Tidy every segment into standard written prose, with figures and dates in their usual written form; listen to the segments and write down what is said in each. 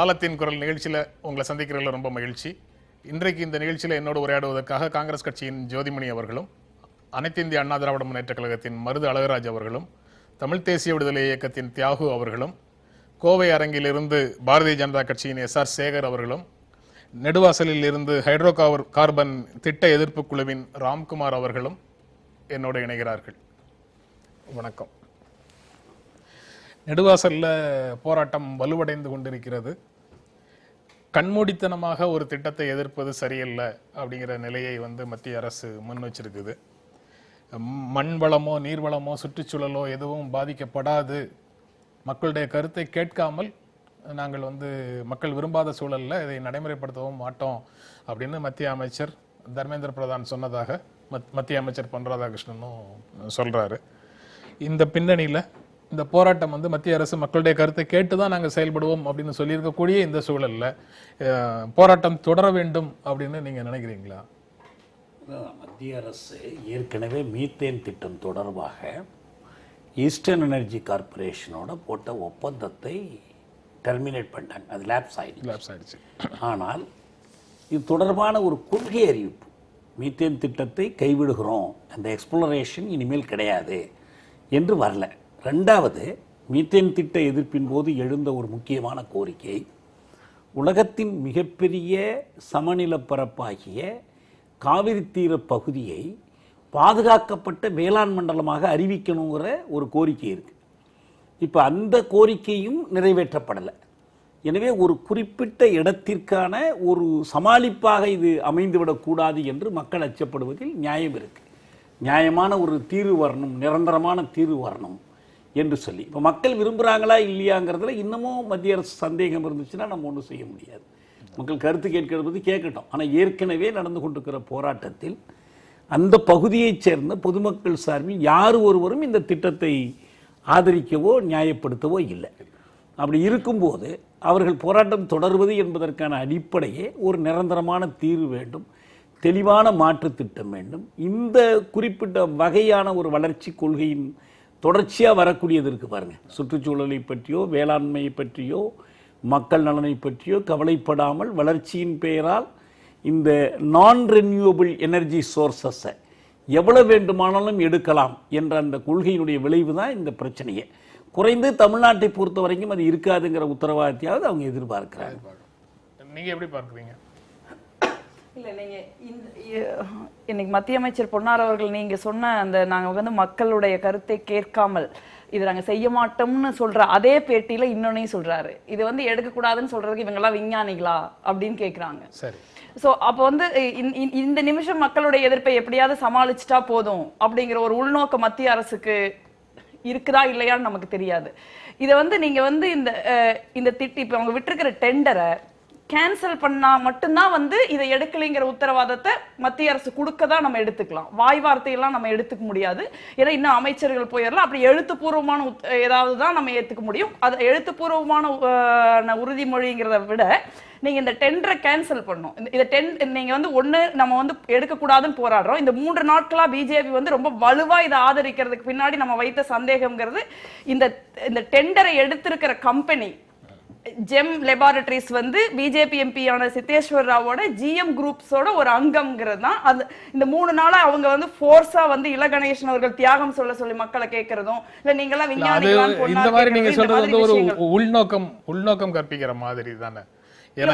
காலத்தின் குரல் நிகழ்ச்சியில் உங்களை சந்திக்கிறதுல ரொம்ப மகிழ்ச்சி. இன்றைக்கு இந்த நிகழ்ச்சியில் என்னோடு உரையாடுவதற்காக காங்கிரஸ் கட்சியின் ஜோதிமணி அவர்களும், அனைத்து இந்திய அண்ணா திராவிட முன்னேற்ற கழகத்தின் மருது அழகராஜ் அவர்களும், தமிழ் தேசிய விடுதலை இயக்கத்தின் தியாகு அவர்களும், கோவை அரங்கிலிருந்து பாரதிய ஜனதா கட்சியின் எஸ்ஆர் சேகர் அவர்களும், நெடுவாசலில் இருந்து ஹைட்ரோ கார்பன் திட்ட எதிர்ப்பு குழுவின் ராம்குமார் அவர்களும் என்னோடு இணைகிறார்கள். வணக்கம். நெடுவாசல்ல போராட்டம் வலுவடைந்து கொண்டிருக்கிறது. கண்மூடித்தனமாக ஒரு திட்டத்தை எதிர்ப்பது சரியில்லை அப்படிங்கிற நிலையை மத்திய அரசு முன் வச்சிருக்குது. மண் வளமோ நீர்வளமோ சுற்றுச்சூழலோ எதுவும் பாதிக்கப்படாது, மக்களுடைய கருத்தை கேட்காமல் நாங்கள் மக்கள் விரும்பாத சூழலில் இதை நடைமுறைப்படுத்தவும் மாட்டோம் அப்படின்னு மத்திய அமைச்சர் தர்மேந்திர பிரதான் சொன்னதாக மத்திய அமைச்சர் பொன் ராதாகிருஷ்ணனும் சொல்றாரு. இந்த பின்னணியில் இந்த போராட்டம் மத்திய அரசு மக்களுடைய கருத்தை கேட்டுதான் நாங்கள் செயல்படுவோம் அப்படின்னு சொல்லியிருக்கக்கூடிய இந்த சூழல்ல போராட்டம் தொடர வேண்டும் அப்படின்னு நீங்க நினைக்கிறீங்களா? மத்திய அரசு ஏற்கனவே மீத்தேன் திட்டம் தொடர்பாக ஈஸ்டர்ன் எனர்ஜி கார்பரேஷனோட போட்ட ஒப்பந்தத்தை டெர்மினேட் பண்ணிட்டாங்க. அது லேப்ஸ் ஆயிடுச்சு. ஆனால் இது தொடர்பான ஒரு கொள்கை அறிவிப்பு, மீத்தேன் திட்டத்தை கைவிடுகிறோம், அந்த எக்ஸ்ப்ளோரேஷன் இனிமேல் கிடையாது என்று வரல. ரெண்டாவது, மீத்தேன் திட்ட எதிர்ப்பின் போது எழுந்த ஒரு முக்கியமான கோரிக்கை, உலகத்தின் மிகப்பெரிய சமநிலப்பரப்பாகிய காவிரி தீர பகுதியை பாதுகாக்கப்பட்ட வேளாண் மண்டலமாக அறிவிக்கணுங்கிற ஒரு கோரிக்கை இருக்குது. இப்போ அந்த கோரிக்கையும் நிறைவேற்றப்படலை. எனவே ஒரு குறிப்பிட்ட இடத்திற்கான ஒரு சமாளிப்பாக இது அமைந்துவிடக்கூடாது என்று மக்கள் அச்சப்படுவதில் நியாயம் இருக்குது. நியாயமான ஒரு தீர்வு வரணும், நிரந்தரமான தீர்வு வரணும் என்று சொல்லி இப்போ மக்கள் விரும்புகிறாங்களா இல்லையாங்கிறதுல இன்னமும் மத்திய அரசு சந்தேகம் இருந்துச்சுன்னா நம்ம ஒன்றும் செய்ய முடியாது. மக்கள் கருத்து கேட்கிறது கேட்கட்டும். ஆனால் ஏற்கனவே நடந்து கொண்டிருக்கிற போராட்டத்தில் அந்த பகுதியைச் சேர்ந்த பொதுமக்கள் சார்பில் யார் ஒருவரும் இந்த திட்டத்தை ஆதரிக்கவோ நியாயப்படுத்தவோ இல்லை. அப்படி இருக்கும்போது அவர்கள் போராட்டம் தொடர்வது என்பதற்கான அடிப்படையே ஒரு நிரந்தரமான தீர்வு வேண்டும், தெளிவான மாற்று திட்டம் வேண்டும். இந்த குறிப்பிட்ட வகையான ஒரு வளர்ச்சி கொள்கையின் தொடர்ச்சியாக வரக்கூடியது இருக்குது பாருங்கள். சுற்றுச்சூழலை பற்றியோ வேளாண்மையை பற்றியோ மக்கள் நலனை பற்றியோ கவலைப்படாமல் வளர்ச்சியின் பெயரால் இந்த நான் ரெனியூவபிள் எனர்ஜி சோர்சஸை எவ்வளவு வேண்டுமானாலும் எடுக்கலாம் என்ற அந்த கொள்கையினுடைய விளைவு தான் இந்த பிரச்சனையே. குறைந்து தமிழ்நாட்டை பொறுத்த வரைக்கும் அது இருக்காதுங்கிற உத்தரவாதத்தையாவது அவங்க எதிர்பார்க்கிறாங்க. நீங்கள் எப்படி பார்க்குறீங்க? இல்லை, நீங்கள் இன்னைக்கு மத்திய அமைச்சர் பொன்னார் அவர்கள் நீங்கள் சொன்ன அந்த நாங்கள் மக்களுடைய கருத்தை கேட்காமல் இது நாங்கள் செய்ய மாட்டோம்னு சொல்கிற அதே பேட்டியில் இன்னொன்னையும் சொல்கிறாரு. இது எடுக்கக்கூடாதுன்னு சொல்கிறதுக்கு இவங்கெல்லாம் விஞ்ஞானிகளா அப்படின்னு கேட்குறாங்க. சரி. ஸோ அப்போ இந்த நிமிஷம் மக்களுடைய எதிர்ப்பை எப்படியாவது சமாளிச்சுட்டா போதும் அப்படிங்கிற ஒரு உள்நோக்க மத்திய அரசுக்கு இருக்குதா இல்லையான்னு நமக்கு தெரியாது. இதை நீங்கள் இந்த திட்டி இப்போ அவங்க விட்டுருக்கிற டெண்டரை கேன்சல் பண்ணா மட்டும்தான் இதை எடுக்கலைங்கிற உத்தரவாதத்தை மத்திய அரசு கொடுக்கதான் நம்ம எடுத்துக்கலாம். வாய் வார்த்தையெல்லாம் நம்ம எடுத்துக்க முடியாது. ஏன்னா இன்னும் அமைச்சர்கள் போயிடலாம். அப்படி எழுத்துப்பூர்வமான ஏதாவது தான் நம்ம ஏற்றுக்க முடியும். அது எழுத்துப்பூர்வமான உறுதிமொழிங்கிறத விட நீங்க இந்த டெண்டரை கேன்சல் பண்ணும். இதை நீங்க ஒண்ணு நம்ம எடுக்கக்கூடாதுன்னு போராடுறோம். இந்த 3 நாட்களா பிஜேபி ரொம்ப வலுவா இதை ஆதரிக்கிறதுக்கு பின்னாடி நம்ம வைத்த சந்தேகம்ங்கிறது இந்த டெண்டரை எடுத்திருக்கிற கம்பெனி ஜெம் லெபார்டரிஸ் பிஜேபி எம்பியான சித்தேஸ்வர் ராவோட ஜிஎம் குரூப்ஸோட ஒரு அங்கம்ங்கிறது தான். அது இந்த 3 நாளா அவங்க ஃபோர்ஸா இள கணேசன் அவர்கள் தியாகம் சொல்லி மக்களை கேட்கறதும் இல்ல நீங்கெல்லாம் விஞ்ஞானிகளான்னு இந்த மாதிரி நீங்க சொல்றது ஒரு உள்நோக்கம் கற்பிக்கிற மாதிரி தானே. ஏன்னா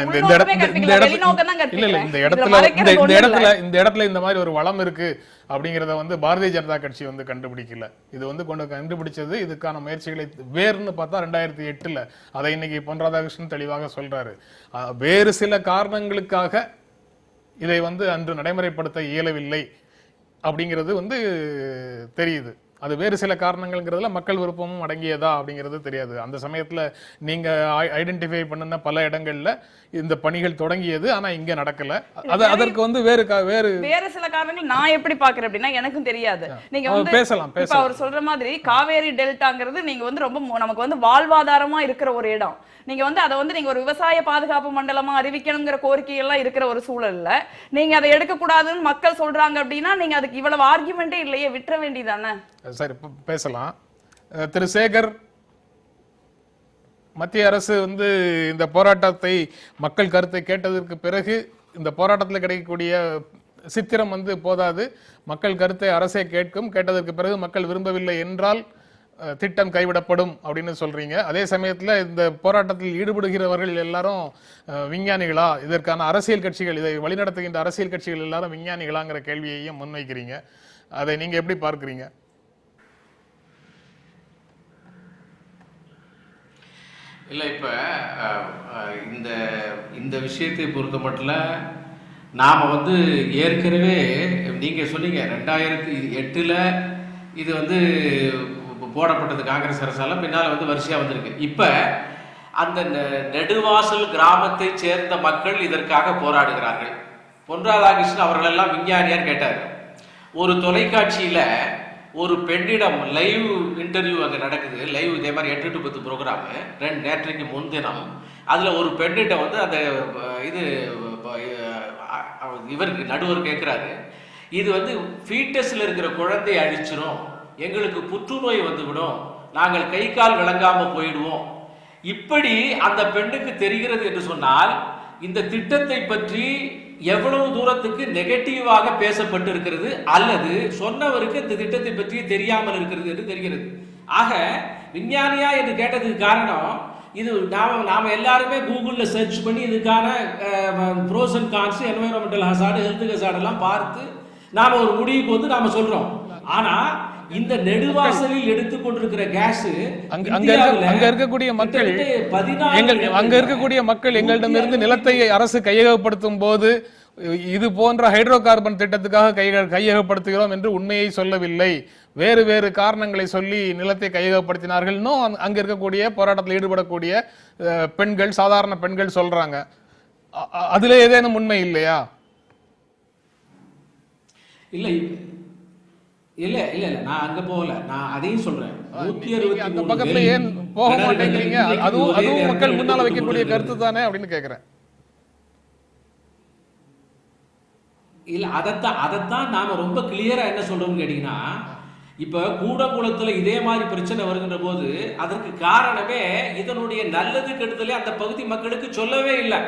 இந்த இடத்துல இந்த மாதிரி ஒரு வளம் இருக்கு அப்படிங்கறத பாரதிய ஜனதா கட்சி கண்டுபிடிக்கல. இது கண்டுபிடிச்சது, இதுக்கான முயற்சிகளை வேறுன்னு பார்த்தா 2008 அதை இன்னைக்கு பொன் ராதாகிருஷ்ணன் தெளிவாக சொல்றாரு. வேறு சில காரணங்களுக்காக இதை அன்று நடைமுறைப்படுத்த இயலவில்லை அப்படிங்கிறது தெரியுது. அது வேறு சில காரணங்கள்ங்கிறதுல மக்கள் விருப்பமும் அடங்கியதா அப்படிங்கிறது தெரியாது. அந்த சமயத்துல நீங்க ஐடென்டிஃபை பண்ணுன பல இடங்கள்ல இந்த பணிகள் தொடங்கியது, ஆனா இங்க நடக்கல. அதற்கு வேறு சில காரணங்கள் நான் எப்படி பாக்குறேன் அப்படின்னா எனக்கும் தெரியாது. நீங்க பேசலாம். அவர் சொல்ற மாதிரி காவேரி டெல்டாங்கிறது நீங்க ரொம்ப நமக்கு வாழ்வாதாரமா இருக்கிற ஒரு இடம். நீங்க அதை நீங்க ஒரு விவசாய பாதுகாப்பு மண்டலமா அறிவிக்கணுங்கிற கோரிக்கை எல்லாம் இருக்கிற ஒரு சூழல்ல நீங்க அதை எடுக்க கூடாதுன்னு மக்கள் சொல்றாங்க அப்படின்னா நீங்க அதுக்கு இவ்வளவு ஆர்குமெண்டே இல்லையே, விட்டுற வேண்டியதானே. சரி, பேசலாம். திரு சேகர், மத்திய அரசு வந்து இந்த போராட்டத்தை மக்கள் கருத்தை கேட்டதற்கு பிறகு இந்த போராட்டத்தில் கிடைக்கக்கூடிய சித்திரம் வந்து போதாது, மக்கள் கருத்தை அரசே கேட்கும், கேட்டதற்கு பிறகு மக்கள் விரும்பவில்லை என்றால் திட்டம் கைவிடப்படும் அப்படின்னு சொல்றீங்க. அதே சமயத்துல இந்த போராட்டத்தில் ஈடுபடுகிறவர்கள் எல்லாரும் விஞ்ஞானிகளா, இதற்கான அரசியல் கட்சிகள், இதை வழிநடத்துகின்ற அரசியல் கட்சிகள் எல்லாரும் விஞ்ஞானிகளாங்கிற கேள்வியையும் முன்வைக்கிறீங்க. அதை நீங்க எப்படி பார்க்கிறீங்க? இல்லை, இப்போ இந்த இந்த விஷயத்தை பொறுத்த மட்டும் நாம் வந்து ஏற்கனவே நீங்கள் சொன்னீங்க 2008 இது வந்து போடப்பட்டது காங்கிரஸ் அரசால், பின்னால் வந்து வரிசையாக வந்திருக்கு. இப்போ அந்த நெடுவாசல் கிராமத்தை சேர்ந்த மக்கள் இதற்காக போராடுகிறார்கள். பொன் ராதாகிருஷ்ணன் அவர்களெல்லாம் விஞ்ஞானியார் கேட்டார். ஒரு தொலைக்காட்சியில் ஒரு பெண்ணிடம் லைவ் இன்டர்வியூ அங்கே நடக்குது, லைவ் இதே மாதிரி 8 to 10 ப்ரோக்ராமு, நேற்றைக்கு முன்தினம். அதில் ஒரு பெண்ணிட்ட வந்து அந்த இது இவருக்கு நடுவர் கேட்குறாரு, இது வந்து ஃபீட்டஸில் இருக்கிற குழந்தையை அழிச்சிரும், எங்களுக்கு புற்றுநோய் வந்துவிடும், நாங்கள் கை கால் விளங்காமல் போயிடுவோம். இப்படி அந்த பெண்ணுக்கு தெரிகிறது என்று சொன்னால் இந்த திட்டத்தை பற்றி எவ்வளவு தூரத்துக்கு நெகட்டிவாக பேசப்பட்டு இருக்கிறது, அல்லது சொன்னவருக்கு இந்த திட்டத்தை பற்றி தெரியாமல் இருக்கிறது என்று தெரிகிறது. ஆக விஞ்ஞானியா என்று கேட்டதுக்கு காரணம் இது நாம எல்லாருமே கூகுளில் சர்ச் பண்ணி இதுக்கான pros and cons, environmental hazard, health hazard எல்லாம் பார்த்து நாம ஒரு முடிவுக்கு வந்து நாம சொல்றோம். ஆனா இந்த நெடுவாசலில் எடுத்துக்கொண்டிருக்கிற கேஸ் அங்க இருக்கக்கூடிய மக்கள் எங்களிடமிருந்து நிலத்தை அரசு கையகப்படுத்தும் போது இது போன்ற ஹைட்ரோ கார்பன் திட்டத்துக்காக கையகப்படுத்துகிறோம் என்று உண்மையை சொல்லவில்லை, வேறு வேறு காரணங்களை சொல்லி நிலத்தை கையகப்படுத்தினார்கள் அங்க இருக்கக்கூடிய போராட்டத்தில் ஈடுபடக்கூடிய பெண்கள், சாதாரண பெண்கள் சொல்றாங்க. அதுல ஏதேனும் உண்மை இல்லையா? இல்லை இல்ல இல்ல இல்ல, நான் அங்க போகல, நான் அதையும் சொல்றேன். 163 அந்த பக்கத்துல ஏன் போக மாட்டேங்கிறீங்க? அதுவும் மக்கள் முன்னால வைக்கக்கூடிய கருத்து தானே அப்படின்னு கேக்குறேன். இல்ல, அதைத்தான் நாம ரொம்ப கிளியரா என்ன சொல்றோம்னு கேட்டீங்கன்னா, இப்ப கூடங்குளத்துல இதே மாதிரி பிரச்சனை வருகின்ற போது அதற்கு காரணமே இதனுடைய நல்லது கெடுதலே அந்த பகுதி மக்களுக்கு சொல்லவே இல்லை.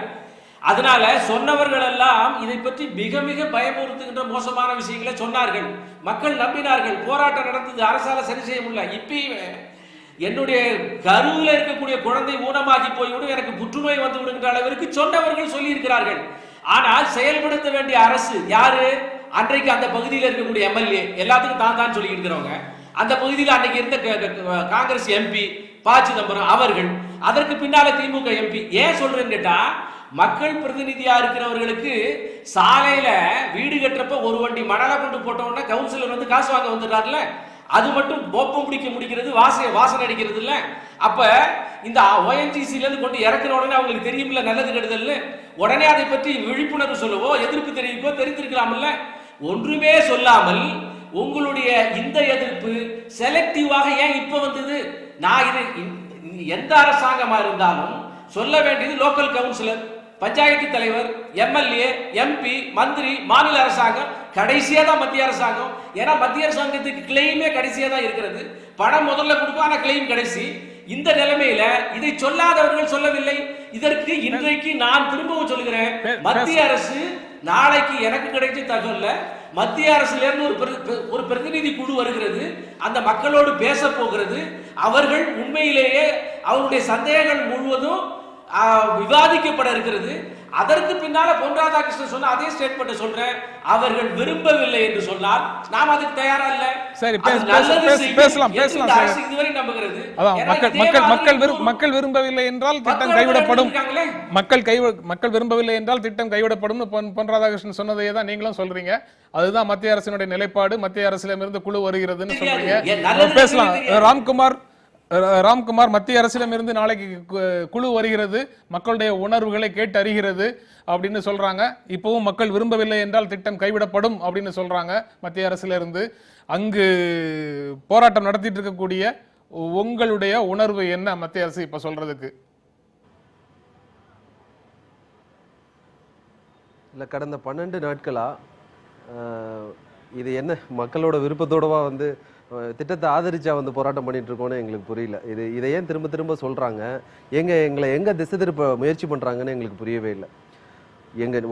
அதனால சொன்னவர்கள் எல்லாம் இதை பற்றி மிக மிக பயமுறுத்துகின்ற மோசமான விஷயங்களை சொன்னார்கள். மக்கள் நம்பினார்கள். போராட்டம் நடந்தது, அரசால சரி செய்ய முடியல. இப்பயுமே என்னுடைய கருவில் இருக்கக்கூடிய குழந்தை ஊனமாகி போய்விடும், எனக்கு புற்றுநோய் வந்து விடுகின்ற அளவிற்கு சொன்னவர்கள் சொல்லி இருக்கிறார்கள். ஆனால் செயல்படுத்த வேண்டிய அரசு யாரு? அன்றைக்கு அந்த பகுதியில் இருக்கக்கூடிய எம்எல்ஏ, எல்லாத்துக்கும் தான் சொல்லி இருக்கிறவங்க. அந்த பகுதியில் அன்றைக்கு இருந்த காங்கிரஸ் எம்பி ப. சிதம்பரம் அவர்கள், அதற்கு பின்னால திமுக எம்பி. ஏன் சொல்றேன்னு கேட்டா, மக்கள் பிரதிநிதியா இருக்கிறவர்களுக்கு சாலையில வீடு கட்டுறப்ப ஒரு வண்டி மணலை கொண்டு போட்டோம்னா கவுன்சிலர் வந்து காசு வாங்க வந்துடுறாருல, அது மட்டும் போப்பம் முடிக்கிறது, வாசனை அடிக்கிறது இல்ல. அப்ப இந்த ONGC இருந்து கொண்டு இறக்குற உடனே அவங்களுக்கு தெரியும்ல நல்லது கெடுதல், உடனே அதை பற்றி விழிப்புணர்வு சொல்லவோ எதிர்ப்பு தெரிவிக்கோ தெரிந்திருக்கலாம்ல. ஒன்றுமே சொல்லாமல் உங்களுடைய இந்த எதிர்ப்பு செலக்டிவாக ஏன் இப்ப வந்தது? நான் இது எந்த அரசாங்கமா இருந்தாலும் சொல்ல வேண்டியது லோக்கல் கவுன்சிலர், பஞ்சாயத்து தலைவர், எம்எல்ஏ, எம்பி, மந்திரி, மாநில அரசாங்கம், கடைசியா தான் மத்திய அரசாங்கம். ஏன்னா மத்திய அரசாங்கத்துக்கு கிளைமே கடைசியா தான் இருக்கிறது. பணம் முதல்ல கொடுக்கும், ஆனா கிளைம் கடைசி. இந்த நிலைமையில இதை சொல்லாதவர்கள் சொல்லவில்லை. இதற்கு இன்றைக்கு நான் திரும்பவும் சொல்கிறேன், மத்திய அரசு நாளைக்கு எனக்கு கிடைச்ச தகவல்ல மத்திய அரசுல இருந்து ஒரு பிரதிநிதி குழு வருகிறது, அந்த மக்களோடு பேச போகிறது. அவர்கள் உண்மையிலேயே அவருடைய சந்தேகங்கள் முழுவதும் விவாதிக்கப்பட இருக்கிறது. அதற்கு பின்னால பொன் ராதாகிருஷ்ணன் சொன்ன அதே ஸ்டேட்மெண்ட் சொல்றேன், அவர்கள் விரும்பவில்லை என்று சொன்னால் நாம் அதுக்கு தயாரா இல்ல. சரி, பேசலாம். இதுவரை நம்புகிறது மக்கள் விரும்பவில்லை என்றால் திட்டம் கைவிடப்படும், மக்கள் விரும்பவில்லை என்றால் திட்டம் கைவிடப்படும் பொன் ராதாகிருஷ்ணன் சொன்னதையே தான் நீங்களும் சொல்றீங்க. அதுதான் மத்திய அரசினுடைய நிலைப்பாடு. மத்திய அரசிடமிருந்து குழு வருகிறதுன்னு சொல்றீங்க. பேசலாம். ராம்குமார், மத்திய அரசிடமிருந்து நாளைக்கு குழு வருகிறது, மக்களுடைய உணர்வுகளை கேட்டு அறிகிறது அப்படின்னு சொல்றாங்க. இப்பவும் மக்கள் விரும்பவில்லை என்றால் திட்டம் கைவிடப்படும் அப்படின்னு சொல்றாங்க மத்திய அரசுல இருந்து. அங்கு போராட்டம் நடத்திட்டு இருக்கக்கூடிய உங்களுடைய உணர்வு என்ன மத்திய அரசு இப்ப சொல்றதுக்கு? இல்லை, கடந்த 12 நாட்களா இது என்ன மக்களோட விருப்பத்தோடவா வந்து திட்டத்தை ஆதரிச்சா வந்து போராட்டம் பண்ணிட்டு இருக்கோம்னு எங்களுக்கு புரியல. இதை ஏன் திரும்ப திரும்ப சொல்றாங்க, எங்களை எங்க திசை திருப்ப முயற்சி பண்றாங்கன்னு எங்களுக்கு புரியவே இல்லை.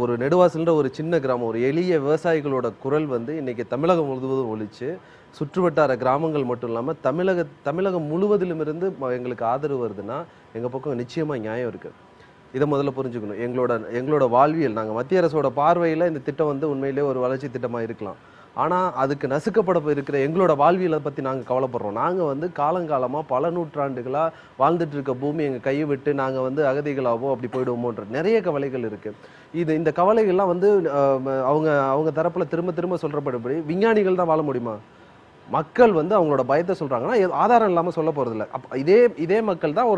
ஒரு நெடுவாசல்ன்ற ஒரு சின்ன கிராமம், ஒரு எளிய விவசாயிகளோட குரல் வந்து இன்னைக்கு தமிழகம் முழுவதும் ஒலிச்சு, சுற்றுவட்டார கிராமங்கள் மட்டும் இல்லாமல் தமிழகம் முழுவதிலும் இருந்து எங்களுக்கு ஆதரவு வருதுன்னா எங்கள் பக்கம் நிச்சயமாக நியாயம் இருக்குது. இதை முதல்ல புரிஞ்சுக்கணும். எங்களோட வாழ்வியல், நாங்கள் மத்திய அரசோட பார்வையில் இந்த திட்டம் வந்து உண்மையிலே ஒரு வளர்ச்சி திட்டமாக இருக்கலாம். ஆனால் அதுக்கு நசுக்கப்பட இருக்கிற எங்களோட வாழ்வியலை பற்றி நாங்கள் கவலைப்படுறோம். நாங்கள் வந்து காலங்காலமாக பல நூற்றாண்டுகளாக வாழ்ந்துட்டு இருக்க பூமி எங்கள் கையை விட்டு நாங்கள் வந்து அகதிகளாவோ அப்படி போயிடுவோமோன்ற நிறைய கவலைகள் இருக்குது. இந்த கவலைகள்லாம் வந்து அவங்க தரப்பில் திரும்ப திரும்ப சொல்கிறபடி விஞ்ஞானிகள் தான் வாழ முடியுமா? மக்கள் வந்து அவங்களோட பயத்தை சொல்கிறாங்கன்னா ஆதாரம் இல்லாமல் சொல்ல போகிறதில்ல. இதே மக்கள் தான்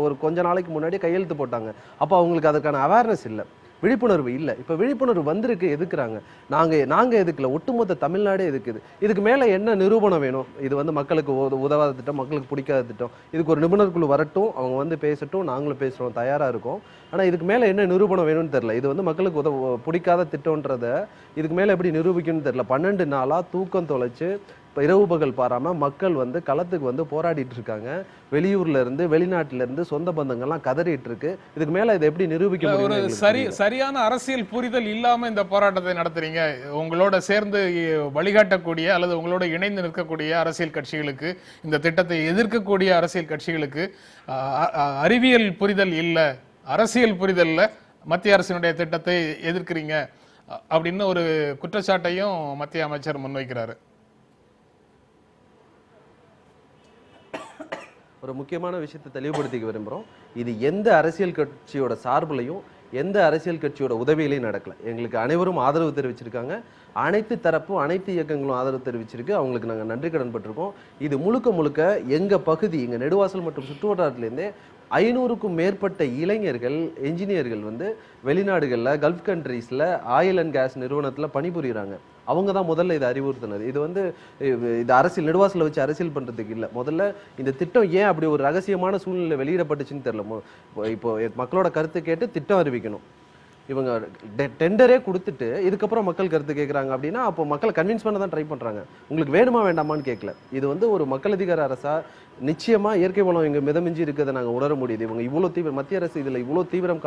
ஒரு கொஞ்ச நாளைக்கு முன்னாடி கையெழுத்து போட்டாங்க. அப்போ அவங்களுக்கு அதுக்கான அவேர்னஸ் இல்லை, விழிப்புணர்வு இல்லை. இப்போ விழிப்புணர்வு வந்திருக்கு, எதுக்குறாங்க? நாங்கள் எதுக்கல, ஒட்டுமொத்த தமிழ்நாடே எதுக்குது. இதுக்கு மேலே என்ன நிரூபணம் வேணும்? இது வந்து மக்களுக்கு உதவாத திட்டம், மக்களுக்கு பிடிக்காத திட்டம். இதுக்கு ஒரு நிபுணர் குழு வரட்டும், அவங்க வந்து பேசட்டும், நாங்களும் பேசுகிறோம், தயாராக இருக்கோம். ஆனால் இதுக்கு மேலே என்ன நிரூபணம் வேணும்னு தெரில. இது வந்து மக்களுக்கு பிடிக்காத திட்டம்ன்றதை இதுக்கு மேலே எப்படி நிரூபிக்கணும்னு தெரில. 12 நாளாக தூக்கம் தொலைச்சு இரவு பகல் பாராமல் மக்கள் வந்து களத்துக்கு வந்து போராடிட்டு இருக்காங்க. வெளியூர்ல இருந்து வெளிநாட்டில இருந்து சொந்த பந்தங்கள்லாம் கதறிட்டு இருக்கு. இதுக்கு மேல இதை எப்படி நிரூபிக்க முடியும்? சரியான அரசியல் புரிதல் இல்லாம இந்த போராட்டத்தை நடத்துறீங்க. உங்களோட சேர்ந்து வழிகாட்டக்கூடிய அல்லது உங்களோட இணைந்து நிற்கக்கூடிய அரசியல் கட்சிகளுக்கு, இந்த திட்டத்தை எதிர்க்கக்கூடிய அரசியல் கட்சிகளுக்கு அறிவியல் புரிதல் இல்லை, அரசியல் புரிதல்ல மத்திய அரசினுடைய திட்டத்தை எதிர்க்கிறீங்க அப்படின்னு ஒரு குற்றச்சாட்டையும் மத்திய அமைச்சர் முன்வைக்கிறாரு. ஒரு முக்கியமான விஷயத்தை தெளிவுபடுத்திக்க விரும்புகிறோம். இது எந்த அரசியல் கட்சியோட சார்பிலையும் எந்த அரசியல் கட்சியோட உதவியிலையும் நடக்கல. எங்களுக்கு அனைவரும் ஆதரவு தெரிவிச்சிருக்காங்க. அனைத்து தரப்பும் அனைத்து இயக்கங்களும் ஆதரவு தெரிவிச்சிருக்கு. அவங்களுக்கு நாங்கள் நன்றி கடன் பட்டிருக்கோம். இது முழுக்க எங்கள் பகுதி, எங்கள் நெடுவாசல் மற்றும் சுற்றுவட்டாரத்திலேருந்தே 500க்கும் மேற்பட்ட இளைஞர்கள், என்ஜினியர்கள் வந்து வெளிநாடுகளில், கல்ஃப் கண்ட்ரீஸில் ஆயில் அண்ட் கேஸ் நிறுவனத்தில் பணிபுரிகிறாங்க. அவங்க தான் முதல்ல இதை அறிவுறுத்தினது. இது வந்து இது அரசியல் நெடுவாசலை வச்சு அரசியல் பண்ணுறதுக்கு இல்லை. முதல்ல இந்த திட்டம் ஏன் அப்படி ஒரு ரகசியமான சூழ்நிலை வெளியிடப்பட்டுச்சுன்னு தெரியல. இப்போ மக்களோட கருத்து கேட்டு திட்டம் அறிவிக்கணும். இவங்க டெண்டரே கொடுத்துட்டு இதுக்கப்புறம் மக்கள் கருத்து கேட்குறாங்க அப்படின்னா அப்போ மக்களை கன்வின்ஸ் பண்ண தான் ட்ரை பண்ணுறாங்க. உங்களுக்கு வேணுமா வேண்டாமான்னு கேட்கல. இது வந்து ஒரு மக்கள் அதிகார அரசா நிச்சயமாக இயற்கை வளம் இங்கே மிதமிஞ்சி இருக்கிறத நாங்கள் உணர முடியுது. இவங்க இவ்வளோ மத்திய அரசு இதில் இவ்வளோ தீவிரம்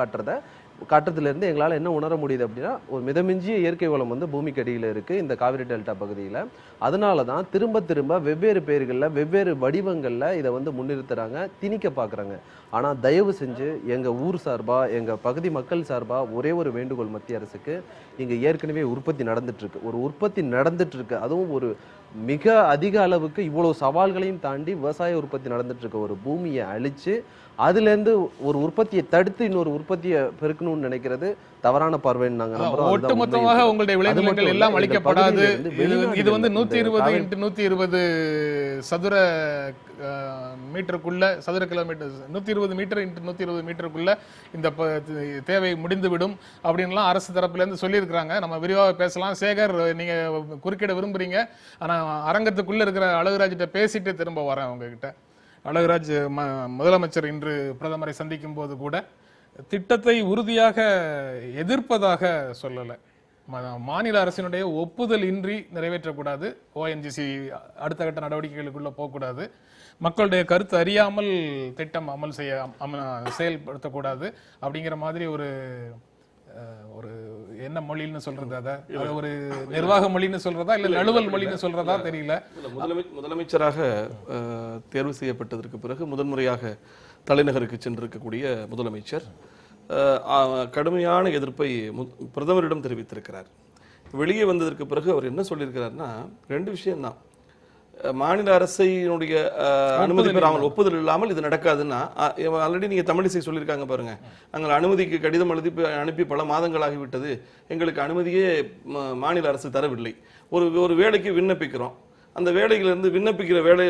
காட்டுறதுலேருந்து எங்களால் என்ன உணர முடியுது அப்படின்னா, ஒரு மிதமிஞ்சிய இயற்கை வளம் வந்து பூமிக்கு அடியில் இருக்குது இந்த காவிரி டெல்டா பகுதியில். அதனால தான் திரும்ப வெவ்வேறு பேர்களில் வெவ்வேறு வடிவங்களில் இதை வந்து முன்னிறுத்துறாங்க, திணிக்க பார்க்குறாங்க. ஆனால் தயவு செஞ்சு எங்கள் ஊர் சார்பாக, எங்கள் பகுதி மக்கள் சார்பாக ஒரே ஒரு வேண்டுகோள் மத்திய அரசுக்கு. இங்கே ஏற்கனவே உற்பத்தி நடந்துட்டுருக்கு, ஒரு உற்பத்தி நடந்துட்டுருக்கு, அதுவும் ஒரு மிக அதிக அளவுக்கு இவ்வளோ சவால்களையும் தாண்டி விவசாய உற்பத்தி நடந்துட்டு இருக்க ஒரு பூமியை அழிச்சு அதுலேருந்து ஒரு உற்பத்தியை தடுத்து இன்னொரு உற்பத்தியை பெருக்கணும்னு நினைக்கிறது தவறான பார்வைன்னு நாங்க நம்புறோம். ஒட்டுமொத்தமாக உங்களுடைய விளைநிலங்கள் எல்லாம் அழிக்கப்படாது. இது வந்து 120 × 120 சதுர மீட்டருக்குள்ள, சதுர கிலோமீட்டர், 120 மீட்டர் × 120 மீட்டருக்குள்ள இந்த தேவை முடிந்துவிடும் அப்படின்லாம் அரசு தரப்புல இருந்து சொல்லியிருக்கிறாங்க. நம்ம விரிவாக பேசலாம். சேகர், நீங்க குறுக்கிட விரும்புறீங்க, ஆனா அரங்கத்துக்குள்ள இருக்கிற அழகுராஜிட்ட பேசிட்டு திரும்ப வரேன் உங்ககிட்ட. அழகுராஜ், முதலமைச்சர் இன்று பிரதமரை சந்திக்கும் போது கூட திட்டத்தை உறுதியாக எதிர்ப்பதாக சொல்லலை. மாநில அரசினுடைய ஒப்புதல் இன்றி நிறைவேற்றக்கூடாது, ONGC அடுத்த கட்ட நடவடிக்கைகளுக்குள்ள போகக்கூடாது, மக்களுடைய கருத்து அறியாமல் திட்டம் செயல்படுத்தக்கூடாது அப்படிங்கிற மாதிரி ஒரு என்ன மொழின்னு சொல்றது, அதை ஒரு நிர்வாக மொழின்னு சொல்றதா இல்ல நழுவல் மொழின்னு சொல்றதா தெரியல. முதலமைச்சராக தேர்வு செய்யப்பட்டதற்கு பிறகு முதன்முறையாக தலைநகருக்கு சென்றிருக்கக்கூடிய முதலமைச்சர் கடுமையான எதிர்ப்பை பிரதமரிடம் தெரிவித்திருக்கிறார். வெளியே வந்ததற்கு பிறகு அவர் என்ன சொல்லியிருக்கிறார்னா, 2 விஷயம்தான். மாநில அரசினுடைய அனுமதி பெறாமல், ஒப்புதல் இல்லாமல் இது நடக்காதுன்னா, ஆல்ரெடி நீங்க தமிழிசை சொல்லியிருக்காங்க பாருங்க, நாங்கள் அனுமதிக்கு கடிதம் அனுப்பி பல மாதங்களாகிவிட்டது, எங்களுக்கு அனுமதியே மாநில அரசு தரவில்லை. ஒரு வேலைக்கு விண்ணப்பிக்கிறோம், அந்த வேலையிலிருந்து விண்ணப்பிக்கிற வேலை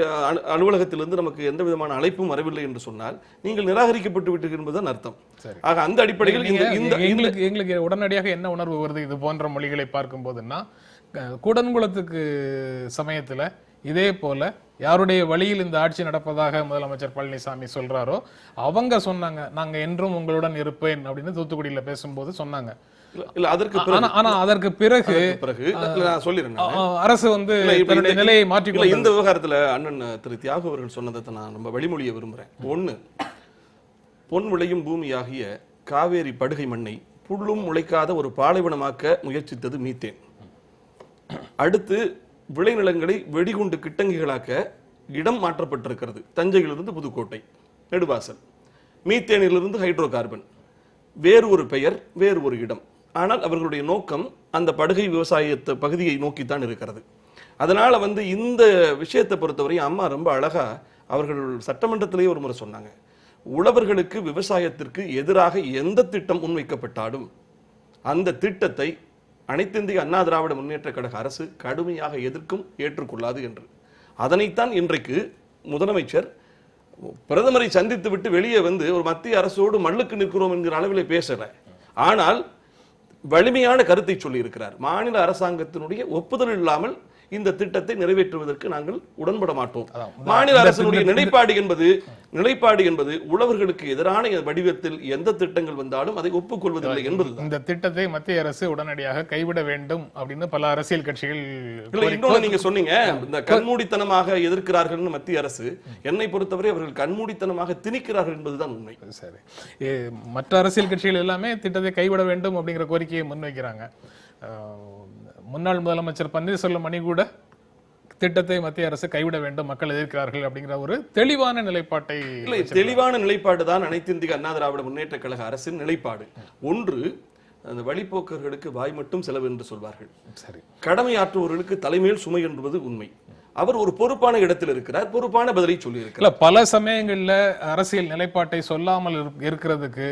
அலுவலகத்திலிருந்து நமக்கு எந்த விதமான அழைப்பும் வரவில்லை என்று சொன்னால் நீங்கள் நிராகரிக்கப்பட்டு விட்டீர்கள் என்பதுதான் அர்த்தம். ஆக அந்த அடிப்படையில் எங்களுக்கு உடனடியாக என்ன உணர்வு வருது இது போன்ற மொழிகளை பார்க்கும் போதுன்னா, கூடன்குளத்துக்கு சமயத்துல இதே போல யாருடைய வழியில் இந்த ஆட்சி நடப்பதாக முதலமைச்சர் பழனிசாமி சொல்றாரோ அவங்க சொன்னாங்க, நாங்க என்றும் உங்களுடன் இருப்பேன் அப்படின்னு தூத்துக்குடியில பேசும்போது சொன்னாங்க. இல்ல அதற்கு பிறகு ஆனா அதற்கு பிறகு நான் சொல்லிடுறேன் அரசு வந்து இல்ல, இப்ப தன்னுடைய இந்த- நிலையை இல்ல, மாற்றி இந்த விவகாரத்துல அண்ணன் திரு தியாகு அவர்கள் சொன்னதை நான் ரொம்ப வழிமொழிய விரும்புறேன். ஒண்ணு, பொன் விளையும் பூமியாகிய காவேரி படுகை மண்ணை புல்லும் முளைக்காத ஒரு பாலைவனமாக்க முயற்சித்தது மீத்தேன். அடுத்து விளைநிலங்களை வெடிகுண்டு கிட்டங்கிகளாக்க இடம் மாற்றப்பட்டிருக்கிறது. தஞ்சையிலிருந்து புதுக்கோட்டை, நெடுவாசல். மீத்தேனிலிருந்து ஹைட்ரோ கார்பன், வேறு ஒரு பெயர், வேறு ஒரு இடம். ஆனால் அவர்களுடைய நோக்கம் அந்த படுகை விவசாயத்தை பகுதியை நோக்கித்தான் இருக்கிறது. அதனால வந்து இந்த விஷயத்தை பொறுத்தவரை அம்மா ரொம்ப அழகா அவர்கள் சட்டமன்றத்திலேயே ஒரு முறை சொன்னாங்க, உழவர்களுக்கு விவசாயத்திற்கு எதிராக எந்த திட்டம் முன்வைக்கப்பட்டாலும் அந்த திட்டத்தை அனைத்திந்திய அண்ணா திராவிட முன்னேற்ற கழக அரசு கடுமையாக எதிர்க்கும், ஏற்றுக்கொள்ளாது என்று. அதனைத்தான் இன்றைக்கு முதலமைச்சர் பிரதமரை சந்தித்து விட்டு வெளியே வந்து ஒரு மத்திய அரசோடு மல்லுக்கு நிற்கிறோம் என்கிற அளவிலே பேசல. ஆனால் வலிமையான கருத்தை சொல்லி இருக்கிறார். மாநில அரசாங்கத்தினுடைய ஒப்புதல் இல்லாமல் இந்த திட்டத்தை நிறைவேற்றுவதற்கு நாங்கள் உடன்பட மாட்டோம். மாநில அரசினுடைய நிலைப்பாடு என்பது உழவர்களுக்கு எதிரான வடிவத்தில் எந்த திட்டங்கள் வந்தாலும் அதை ஒப்புக்கொள்வதில்லை என்பது. இந்த திட்டத்தை மத்திய அரசு உடனடியாக கைவிட வேண்டும் அப்படின்னு பல அரசியல் கட்சிகள். இன்னொன்னு நீங்க சொன்னீங்க, இந்த கண்மூடித்தனமாக எதிர்க்கிறார்கள் மத்திய அரசு. என்னை பொறுத்தவரை அவர்கள் கண்மூடித்தனமாக திணிக்கிறார்கள் என்பதுதான் உண்மை. சரி, மற்ற அரசியல் கட்சிகள் எல்லாமே திட்டத்தை கைவிட வேண்டும் அப்படிங்கிற கோரிக்கையை முன்வைக்கிறாங்க. முன்னாள் முதலமைச்சர் பன்னீர்செல்வம் அணி கூட திட்டத்தை மத்திய அரசு கைவிட வேண்டும், மக்கள் எதிர்க்கிறார்கள் அப்படிங்கிற ஒரு தெளிவான நிலைப்பாட்டை. தெளிவான நிலைப்பாடு தான் அனைத்து இந்திய அண்ணா திராவிட முன்னேற்ற கழக அரசின் நிலைப்பாடு. ஒன்று, அந்த வழிபோக்கர்களுக்கு வாய் மட்டும் செலவு என்று சொல்வார்கள். சரி, கடமையாற்றுவர்களுக்கு தலைமையில் சுமை என்பது உண்மை. அவர் ஒரு பொறுப்பான இடத்தில் இருக்கிறார், பொறுப்பான பதிலை சொல்லி இருக்கிறார். பல சமயங்கள்ல அரசியல் நிலைப்பாட்டை சொல்லாமல் இருக்கிறதுக்கு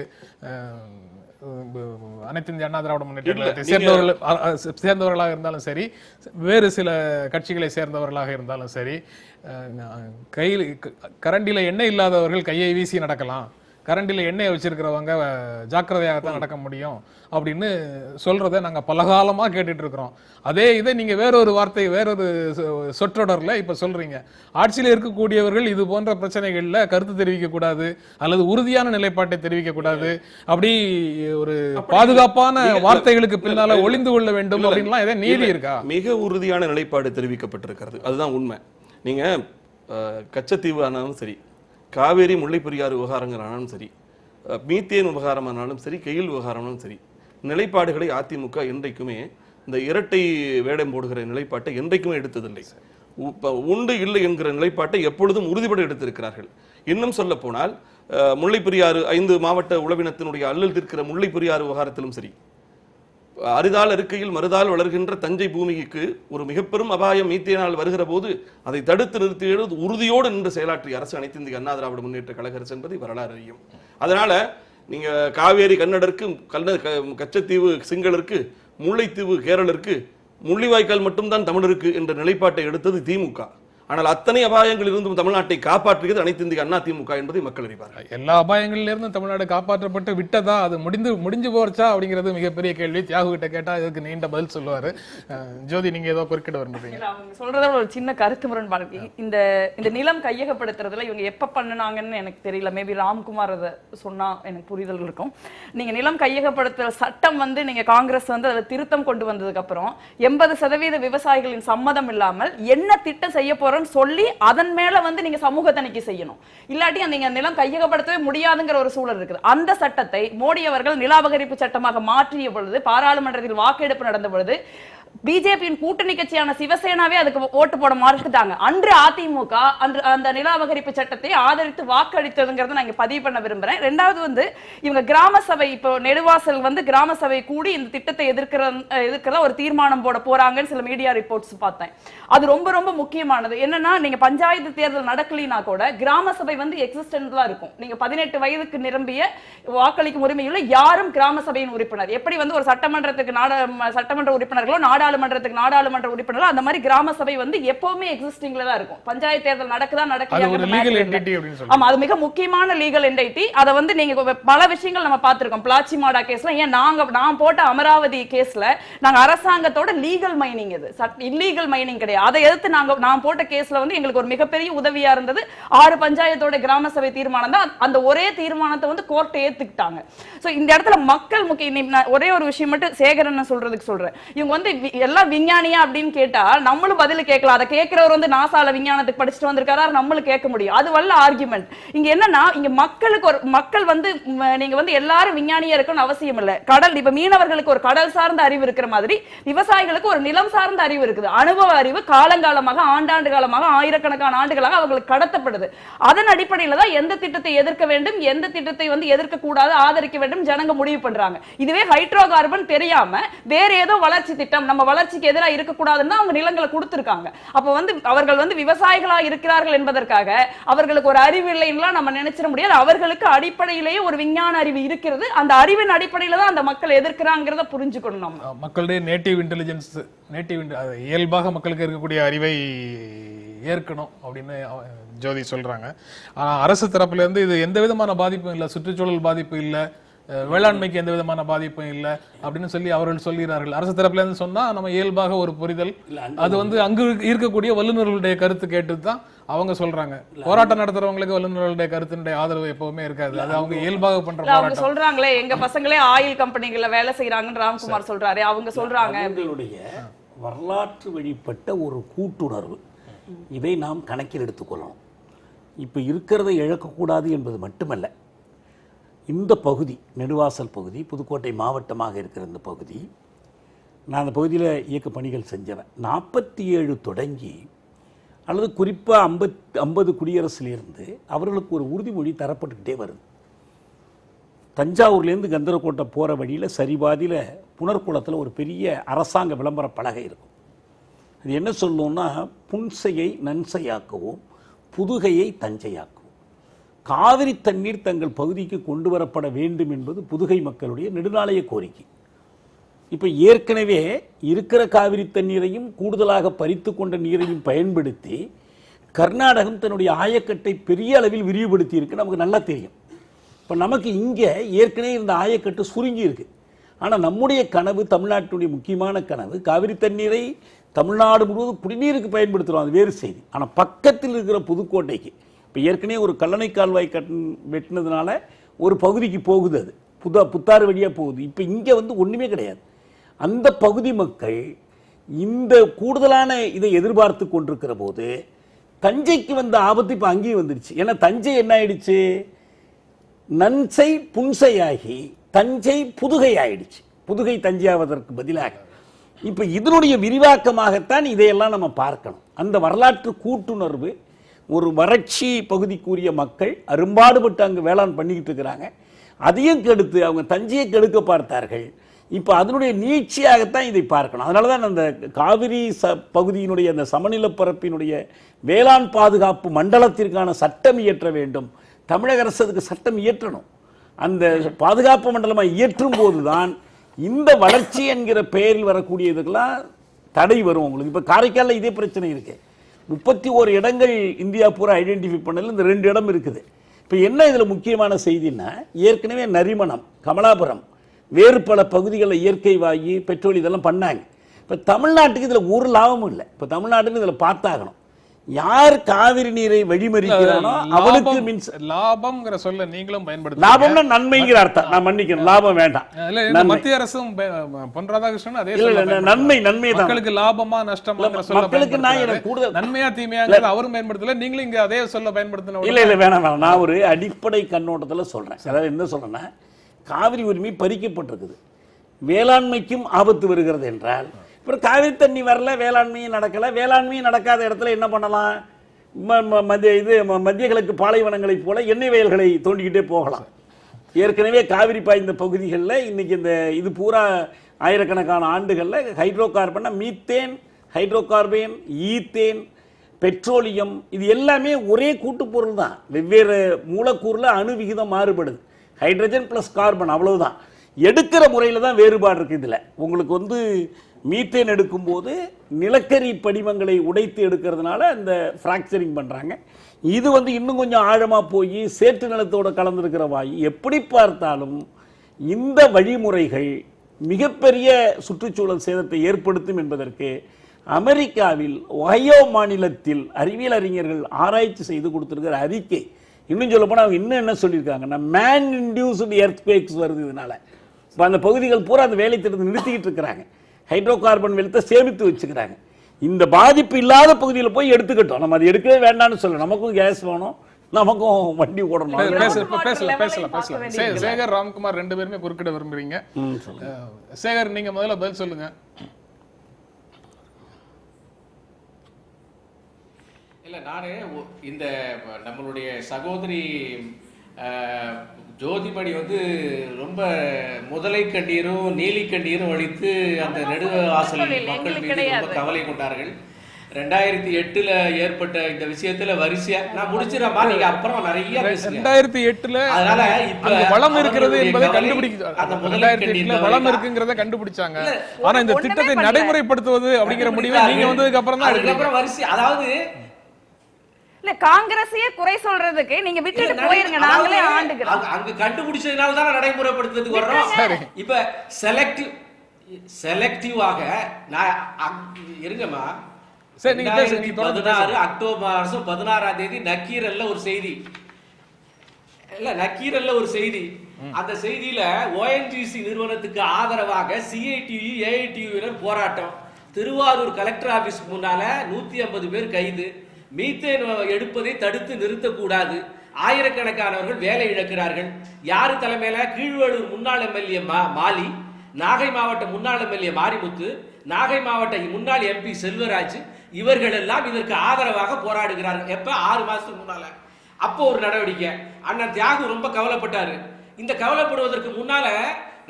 அனைத்து இந்திய அண்ணா திராவிட முன்னேற்ற சேர்ந்தவர்களாக இருந்தாலும் சரி, வேறு சில கட்சிகளை சேர்ந்தவர்களாக இருந்தாலும் சரி, கையில் கரண்டில எண்ணெய் இல்லாதவர்கள் கையை வீசி நடக்கலாம், கரண்டில எண்ணெய் வச்சிருக்கிறவங்க ஜாக்கிரதையாகத்தான் நடக்க முடியும் அப்படின்னு சொல்றதை நாங்க பலகாலமா கேட்டுட்டு இருக்கிறோம். அதே இதை நீங்க வேறொரு வார்த்தை, வேறொரு சொற்றொடர்ல இப்ப சொல்றீங்க. ஆட்சியில் இருக்கக்கூடியவர்கள் இது போன்ற பிரச்சனைகள்ல கருத்து தெரிவிக்க கூடாது அல்லது உறுதியான நிலைப்பாட்டை தெரிவிக்க கூடாது, அப்படி ஒரு பாதுகாப்பான வார்த்தைகளுக்கு பின்னால ஒளிந்து கொள்ள வேண்டும் அப்படின்லாம் ஏதோ நீதி இருக்கா? மிக உறுதியான நிலைப்பாடு தெரிவிக்கப்பட்டிருக்கிறது, அதுதான் உண்மை. நீங்க கச்சத்தீவு ஆனாலும் சரி, காவேரி முல்லை பெரியாறு விவகாரங்கள் ஆனாலும் சரி, மீத்தேன் விவகாரமானாலும் சரி, கெயில் விவகாரமானாலும் சரி, நிலைப்பாடுகளை அதிமுக என்றைக்குமே இந்த இரட்டை வேடம் போடுகிற நிலைப்பாட்டை என்றைக்குமே எடுத்ததில்லை. உண்டு இல்லை என்கிற நிலைப்பாட்டை எப்பொழுதும் உறுதிபட எடுத்திருக்கிறார்கள். இன்னும் சொல்ல போனால் முல்லை பெரியாறு 5 மாவட்ட உளவினத்தினுடைய அல்லல் தீர்க்கிற முல்லை பெரியாறு விவகாரத்திலும் சரி, அரிதால் இருக்கையில் மறுதால் வளர்கின்ற தஞ்சை பூமிக்கு ஒரு மிகப்பெரும் அபாயம் மீத்தேனால் வருகிற போது அதை தடுத்து நிறுத்தியது உறுதியோடு நின்று செயலாற்றிய அரசு அனைத்து இந்திய அண்ணா திராவிட முன்னேற்ற கழக அரசு என்பதை வரலாறு அறியும். அதனால நீங்க காவேரி கன்னடருக்கு, கச்சத்தீவு சிங்களருக்கு, முல்லைத்தீவு கேரளருக்கு, முள்ளிவாய்க்கால் மட்டும்தான் தமிழருக்கு என்ற நிலைப்பாட்டை எடுத்தது திமுக. ஆனால் அத்தனை அபாயங்கள் இருந்தும் தமிழ்நாட்டை காப்பாற்றுகிறது அனைத்து இந்திய அண்ணா திமுக என்பதை மக்கள் அறிவார்கள். எல்லா அபாயங்களில இருந்தும் தமிழ்நாடு காப்பாற்றப்பட்டு விட்டதா, அது முடிஞ்சு போச்சா அப்படிங்கிறது மிகப்பெரிய கேள்வி. தியாகு கிட்ட கேட்டா இதுக்கு நீண்ட பதில் சொல்லுவாரு. ஜோதி, நீங்க ஏதோ குறுக்கிட விரும்புறீங்க? அவங்க சொல்றத ஒரு சின்ன கருத்து முரண்பாடு. இந்த நிலம் கையகப்படுத்துறதுல இவங்க எப்ப பண்ணுனாங்கன்னு எனக்கு தெரியல. மேபி ராம்குமார் அதை சொன்னா எனக்கு புரிதல் இருக்கும். நீங்க நிலம் கையகப்படுத்துற சட்டம் நீங்க காங்கிரஸ் அதுல திருத்தம் கொண்டு வந்ததுக்கு அப்புறம் 80% விவசாயிகளின் சம்மதம் இல்லாமல் என்ன திட்டம் செய்ய போற சொல்லி அதன் மேல நீங்க சமூக தணிக்கை செய்யணும், இல்லாட்டி அந்த நிலம் கையகப்படுத்தவே முடியாதுங்கிற ஒரு சூழல் இருக்குது. அந்த சட்டத்தை மோடி அவர்கள் நில அபகரிப்பு சட்டமாக மாற்றிய பொழுது, பாராளுமன்றத்தில் வாக்கெடுப்பு நடந்த பொழுது பிஜேபியின் கூட்டணி கட்சியான சிவசேனாவே அதுக்கு ஓட்டு போட மறுத்துட்டாங்க. அன்று அதிமுக அந்த நில அபகரிப்பு சட்டத்தை ஆதரித்து வாக்களித்ததுங்கிறத நான் இங்க பதிவு பண்ண விரும்புறேன். ரெண்டாவது இவங்க கிராம சபை, இப்போ நெடுவாசல் கிராம சபை கூடி இந்த திட்டத்தை எதிர்க்கிறதா ஒரு தீர்மானம் போட போறாங்கன்னு சில மீடியா ரிப்போர்ட்ஸ் பார்த்தேன். அது ரொம்ப ரொம்ப முக்கியமானது. என்னன்னா, நீங்க பஞ்சாயத்து தேர்தல் நடக்கலினா கூட கிராம சபை எக்ஸிஸ்டன்ட்ல இருக்கும். நீங்க 18 வயதுக்கு நிரம்பிய வாக்களிக்கும் உரிமையுள்ள யாரும் கிராம சபையின் உறுப்பினர். எப்படி ஒரு சட்டமன்றத்துக்கு சட்டமன்ற உறுப்பினர்களோ நாடாளுமன்ற உறுப்பினர், அந்த மாதிரி கிராம சபை வந்து எப்பவுமே எக்ஸிஸ்டிங்ல தான் இருக்கும். பஞ்சாயத்து தேர்தல் நடக்குதா ஆமா, அது மிக முக்கியமான லீகல் என்டிட்டி. அதை வந்து நீங்க பல விஷயங்கள் நம்ம பார்த்திருக்கோம். பிளாச்சி மாடா கேஸ்ல ஏன் நான் போட்ட அமராவதி கேஸ்ல நாங்க அரசாங்கத்தோட லீகல் மைனிங், இது இல்லீகல் மைனிங் கிடையாது. அதை எதிர்த்து நான் போட்ட கேஸ்ல வந்து எங்களுக்கு ஒரு மிகப்பெரிய உதவியா இருந்தது 6 பஞ்சாயத்தோட கிராம சபை தீர்மானம் தான். அந்த ஒரே தீர்மானத்தை வந்து கோர்ட் ஏத்துக்கிட்டாங்க. சோ இந்த இடத்துல மக்கள் ஒரே ஒரு விஷயம் மட்டும் சேகரன் சொல்றதுக்கு சொல்றேன். இவங்க வந்து எல்லாம் விஞ்ஞானியா அப்படின்னு கேட்டா நம்மளும் பதில் கேட்கலாம். அதை கேட்கிறவர் வந்து நாசால விஞ்ஞானத்துக்கு படிச்சுட்டு வந்திருக்காரா, நம்மளும் கேட்க முடியும். அது வல்ல ஆர்குமெண்ட். இங்க என்னன்னா, இங்க மக்கள் வந்து நீங்க வந்து எல்லாரும் விஞ்ஞானியா இருக்கணும்னு அவசியம் இல்ல. கடல் இப்ப மீனவர்களுக்கு ஒரு கடல் சார்ந்த அறிவு இருக்கிற மாதிரி விவசாயிகளுக்கு ஒரு நிலம் சார்ந்த அறிவு இருக்குது. அனுபவ அறிவு காலங்காலமாக, ஆண்டாண்டு காலமாக, ஆயிரக்கணக்கான ஆண்டுகளாக அவங்களுக்கு கடத்தப்படுது. அதன் அடிப்படையில தான் எந்த திட்டத்தை எதிர்க்க வேண்டும், எந்த திட்டத்தை வந்து எதிர்க்க கூடாது, ஆதரிக்க வேண்டும் ஜனங்க முடிவு பண்றாங்க. இதுவே ஹைட்ரோ கார்பன் தெரியாம வேற ஏதோ வளர்ச்சி திட்டம் நம்ம வளர்ச்சிக்கு எதிராக இருக்கக்கூடாதுன்னு அவங்க நிலங்களை கொடுத்திருக்காங்க. அப்ப வந்து அவர்கள் வந்து விவசாயிகளா இருக்கிறார்கள் என்பதற்காக அவர்களுக்கு ஒரு அறிவு இல்லைன்னா நம்ம நினைச்சிட முடியாது. அவர்களுக்கு அடிப்படையிலேயே ஒரு விஞ்ஞான அறிவு இருக்கிறது. அந்த அறிவின் அடிப்படையில தான் அந்த மக்கள் எதிர்க்கிறாங்கிறத புரிஞ்சுக்கணும். நம்ம மக்களுடைய நேட்டிவ் இன்டெலிஜென்ஸ், இயல்பாக மக்களுக்கு இருக்கக்கூடிய அறிவை ஏற்கணும் அப்படின்னு ஜோதி சொல்றாங்க. ஆனா அரசு தரப்புல இருந்து இது எந்த விதமான பாதிப்பும் இல்லை, சுற்றுச்சூழல் பாதிப்பு இல்லை, வேளாண்மைக்கு எந்த விதமான பாதிப்பும் இல்லை அப்படின்னு சொல்லி அவர்கள் சொல்கிறார்கள். அரசு தரப்புல இருந்து சொன்னா நம்ம இயல்பாக ஒரு புரிதல், அது வந்து அங்கு இருக்கக்கூடிய வல்லுநர்களுடைய கருத்து கேட்டு தான் அவங்க சொல்றாங்க. போராட்டம் நடத்துறவங்களுக்கு வல்லுநர்களுடைய கருத்தினுடைய ஆதரவு எப்பவுமே இருக்காது. அது அவங்க இயல்பாக பண்ற போராட்டம். சொல்றாங்களே எங்க பசங்களே ஆயில் கம்பெனிகள்ல வேலை செய்யறாங்கன்னு ராம்குமார் சொல்றாரு. அவங்க சொல்றாங்க வரலாற்று வழிபட்ட ஒரு கூட்டுணர்வு, இதை நாம் கணக்கில் எடுத்துக்கொள்ளணும். இப்போ இருக்கிறதை இழக்கக்கூடாது என்பது மட்டுமல்ல, இந்த பகுதி நெடுவாசல் பகுதி புதுக்கோட்டை மாவட்டமாக இருக்கிற இந்த பகுதி, நான் அந்த பகுதியில் இயக்க பணிகள் செஞ்சவன். 47 தொடங்கி அல்லது குறிப்பாக 50 குடியரசுலேருந்து அவர்களுக்கு ஒரு உறுதிமொழி தரப்பட்டுக்கிட்டே வருது. தஞ்சாவூர்லேருந்து கந்தரக்கோட்டை போகிற வழியில் சரிபாதியில் புனர்குளத்தில் ஒரு பெரிய அரசாங்க விளம்பர பலகை இருக்கும். அது என்ன சொல்லணும்னா, புன்சையை நன்சையாக்கவும் புதுகையை தஞ்சையாக்கவும் காவிரி தண்ணீர் தங்கள் பகுதிக்கு கொண்டு வரப்பட வேண்டும் என்பது புதுகை மக்களுடைய நெடுநாளைய கோரிக்கை. இப்போ ஏற்கனவே இருக்கிற காவிரி தண்ணீரையும் கூடுதலாக பறித்து கொண்ட நீரையும் பயன்படுத்தி கர்நாடகம் தன்னுடைய ஆயக்கட்டை பெரிய அளவில் விரிவுபடுத்தி இருக்கு, நமக்கு நல்லா தெரியும். இப்போ நமக்கு இங்கே ஏற்கனவே இந்த ஆயக்கட்டு சுருங்கி இருக்கு. ஆனால் நம்முடைய கனவு, தமிழ்நாட்டுடைய முக்கியமான கனவு, காவிரி தண்ணீரை தமிழ்நாடு முழுவதும் குடிநீருக்கு பயன்படுத்துகிறோம், அது வேறு செய்தி. ஆனால் பக்கத்தில் இருக்கிற புதுக்கோட்டைக்கு இப்போ ஏற்கனவே ஒரு கல்லணை கால்வாய் வெட்டினதுனால ஒரு பகுதிக்கு போகுது, அது புத்தாறு வழியாக போகுது. இப்போ இங்கே வந்து ஒன்றுமே கிடையாது. அந்த பகுதி மக்கள் இந்த கூடுதலான இதை எதிர்பார்த்து கொண்டிருக்கிற போது தஞ்சைக்கு வந்த ஆபத்து இப்போ அங்கேயும் வந்துடுச்சு. ஏன்னா தஞ்சை என்ன ஆயிடுச்சு, நன்சை புன்சையாகி தஞ்சை புதுகை ஆயிடுச்சு. புதுகை தஞ்சையாவதற்கு பதிலாக இப்போ இதனுடைய விரிவாக்கமாகத்தான் இதையெல்லாம் நம்ம பார்க்கணும். அந்த வரலாற்று கூட்டுணர்வு, ஒரு வறட்சி பகுதிக்குரிய மக்கள் அரும்பாடுபட்டு அங்கே வேளாண் பண்ணிக்கிட்டு இருக்கிறாங்க. அதையும் கெடுத்து அவங்க தஞ்சையை கெடுக்க பார்த்தார்கள். இப்போ அதனுடைய நீட்சியாகத்தான் இதை பார்க்கணும். அதனால தான் அந்த காவிரி பகுதியினுடைய அந்த சமநிலப்பரப்பினுடைய வேளாண் பாதுகாப்பு மண்டலத்திற்கான சட்டம் இயற்ற வேண்டும். தமிழக அரசு அதுக்கு சட்டம் இயற்றணும். அந்த பாதுகாப்பு மண்டலமாக இயற்றும் போது தான் இந்த வளர்ச்சி என்கிற பெயரில் வரக்கூடிய இதுக்கெல்லாம் தடை வரும். உங்களுக்கு இப்போ காரைக்காலில் இதே பிரச்சனை இருக்கு. 31 இடங்கள் இந்தியா பூரா ஐடென்டிஃபை பண்ணல, இந்த 2 இடம் இருக்குது. இப்போ என்ன இதில் முக்கியமான செய்தின்னா, ஏற்கனவே நரிமணம், கமலாபுரம், வேறு பல பகுதிகளில் இயற்கை வாயு, பெட்ரோல் இதெல்லாம் பண்ணாங்க. இப்போ தமிழ்நாட்டுக்கு இதில் ஒரு லாபமும் இல்லை. இப்போ தமிழ்நாட்டுக்கு இதில் பார்த்தாகணும், யார் காவிரி நீரை வழிமறிக்கிறானோ அவனுக்கு லாபம்ங்கிற சொல்ல நீங்களும் பயன்படுத்த. லாபம்னா நன்மைங்கிற அர்த்தம். நான் மன்னிக்கிறேன், லாபம் வேண்டாம். மத்திய அரசும் பொன் ராதாகிருஷ்ணன் அதே நன்மை தான். மக்களுக்கு லாபமா நஷ்டமா மக்களுக்கு நான் கூடுதல் நன்மையா தீமையாங்கிறது அவரும் பயன்படுத்தல, நீங்களும் இங்க அதே சொல்ல பயன்படுத்தணும். இல்ல வேணாம். நான் ஒரு அடிப்படை கண்ணோட்டத்தில் சொல்றேன். அதாவது என்ன சொல்றேன்னா, காவிரி உரிமை பறிக்கப்பட்டிருக்குது, வேளாண்மைக்கும் ஆபத்து வருகிறது என்றால், இப்போ காவிரி தண்ணி வரல, வேளாண்மையும் நடக்கலை. வேளாண்மையும் நடக்காத இடத்துல என்ன பண்ணலாம்? மத்திய கிழக்கு பாலைவனங்களைப் போல எண்ணெய் வயல்களை தோண்டிக்கிட்டே போகலாம். ஏற்கனவே காவிரி பாய்ந்த பகுதிகளில் இன்னைக்கு இந்த இது பூரா ஆயிரக்கணக்கான ஆண்டுகளில் hydro carbon, methane, hydro carbon, ethane, petroleum, இது எல்லாமே ஒரே கூட்டுப்பொருள் தான். வெவ்வேறு மூலக்கூறில் அணு விகிதம் மாறுபடுது. ஹைட்ரஜன் ப்ளஸ் கார்பன், அவ்வளவுதான். எடுக்கிற முறையில் தான் வேறுபாடு இருக்குது. இதில் உங்களுக்கு வந்து மீத்தேன் எடுக்கும்போது நிலக்கரி படிமங்களை உடைத்து எடுக்கிறதுனால அந்த ஃப்ராக்சரிங் பண்ணுறாங்க. இது வந்து இன்னும் கொஞ்சம் ஆழமாக போய் சேற்று நிலத்தோடு கலந்துருக்கிற வாயு. எப்படி பார்த்தாலும் இந்த வழிமுறைகள் மிகப்பெரிய சுற்றுச்சூழல் சேதத்தை ஏற்படுத்தும் என்பதற்கு அமெரிக்காவில் ஒஹையோ மாநிலத்தில் அறிவியல் அறிஞர்கள் ஆராய்ச்சி செய்து கொடுத்துருக்கிற அறிக்கை. இன்னும் சொல்ல போனால் அவங்க இன்னும் என்ன சொல்லியிருக்காங்கன்னா, மேன் இன்டியூஸ்டு எர்த்குவேக்ஸ் வருது இதனால. இப்போ அந்த பகுதிகள் பூரா அந்த வேலை திட்டத்தை நிறுத்திக்கிட்டு இருக்கிறாங்க. ஹைட்ரோ கார்பன் வெல்த்தை சேமித்து வச்சுக்கிறாங்க. இந்த பாதிப்பு இல்லாத பகுதியில் போய் எடுத்துக்கிட்டோம். நம்ம அது எடுக்கவே வேண்டாம்னு சொல்ல, நமக்கும் கேஸ் வேணும், நமக்கும் வண்டி ஓடணும். பேசலாம். சேகர், ராம்குமார் ரெண்டு பேருமே குறுக்கிட விரும்புறீங்க. சேகர், நீங்க முதல்ல பதில் சொல்லுங்க. இல்லை, நானே இந்த நம்மளுடைய சகோதரி ஜோதிமணி வந்து ரொம்ப முதலை கண்ணீரும் நீலி கண்ணீரும் வலித்து அந்த நெடுவாசல் மக்கள் மீது ரொம்ப கவலை கொண்டார்கள். 2008 ஏற்பட்ட இந்த விஷயத்துல வரிசையா நான் முடிச்சிடறேன், நீங்க அப்புறம் நிறைய 2008 அதனால இப்ப வளம் இருக்கிறது என்பதை கண்டுபிடிச்சாங்க. 2008 வளம் இருக்குங்கிறத கண்டுபிடிச்சாங்க. ஆனா இந்த திட்டத்தை நடைமுறைப்படுத்துவது அப்படிங்கிற முடிவை நீங்க வந்ததுக்கு அப்புறம் தான் அதுக்கப்புறம் வரிசை. அதாவது இல்ல, காங்கிரஸையே குறை சொல்றதுக்கு நீங்க விட்டுட்டு போயிருங்க, நாங்களே ஆண்டுகிறோம். அங்க கண்டுபிடிச்சதுனால தான் நடைமுறைப்படுத்துறதுக்கு வர்றோம். இப்ப செலக்டிவாக நான் இருங்கம்மா. 2016 அக்டோபர் மாசம் 16ஆம் தேதி நக்கீரல்ல ஒரு செய்தி, இல்ல நக்கீரல்ல ஒரு செய்தி. அந்த செய்தியில ONGC நிறுவனத்துக்கு ஆதரவாக CITU AITU போராட்டம். திருவாரூர் கலெக்டர் ஆபீஸ் முன்னால 150 பேர் கைது. மீத்தேன் எடுப்பதை தடுத்து நிறுத்தக்கூடாது, ஆயிரக்கணக்கானவர்கள் வேலை இழக்கிறார்கள். யாரு தலைமையில? கீழ்வேளூர் முன்னாள் எம்எல்ஏ மாலி, நாகை மாவட்ட முன்னாள் எம்எல்ஏ மாரிமுத்து, நாகை மாவட்ட முன்னாள் MP செல்வராஜ், இவர்கள் எல்லாம் இதற்கு ஆதரவாக போராடுகிறார்கள். எப்ப? 6 மாசத்துக்கு முன்னால. அப்போ ஒரு நடவடிக்கை. அண்ணன் தியாகு ரொம்ப கவலைப்பட்டாரு. இந்த கவலைப்படுவதற்கு முன்னால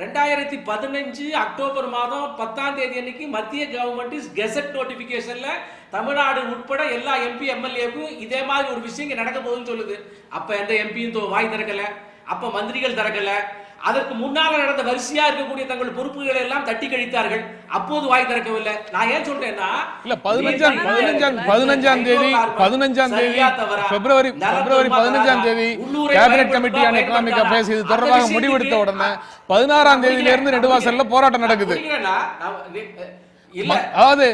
2015 அக்டோபர் மாதம் 10ஆம் தேதி அன்னைக்கு மத்திய கவர்மெண்ட் கெசட் நோட்டிபிகேஷன்ல தமிழ்நாடு உட்பட எல்லா MP MLAக்கும் இதே மாதிரி ஒரு விஷயம் நடக்க போகுதுன்னு சொல்லுது. அப்ப எந்த MPயும் வாய் திறக்கல, அப்ப மந்திரிகள் திறக்கல. அதற்கு முன்னால நடந்த வரிசையா இருக்கக்கூடிய தங்கள் பொறுப்புகளை எல்லாம் தட்டி கழித்தார்கள், அப்போது வாய் திறக்கவில்லை. நான் ஏன் சொல்றேன்னா, இல்ல 15ஆம் தேதி பிப்ரவரி 15ஆம் தேதி cabinet committee on economic affairs இது தொடர்பாக முடிவெடுத்த உடனே 16ஆம் தேதியிலிருந்து நெடுவாசல்ல போராட்டம் நடக்குது. அதாவது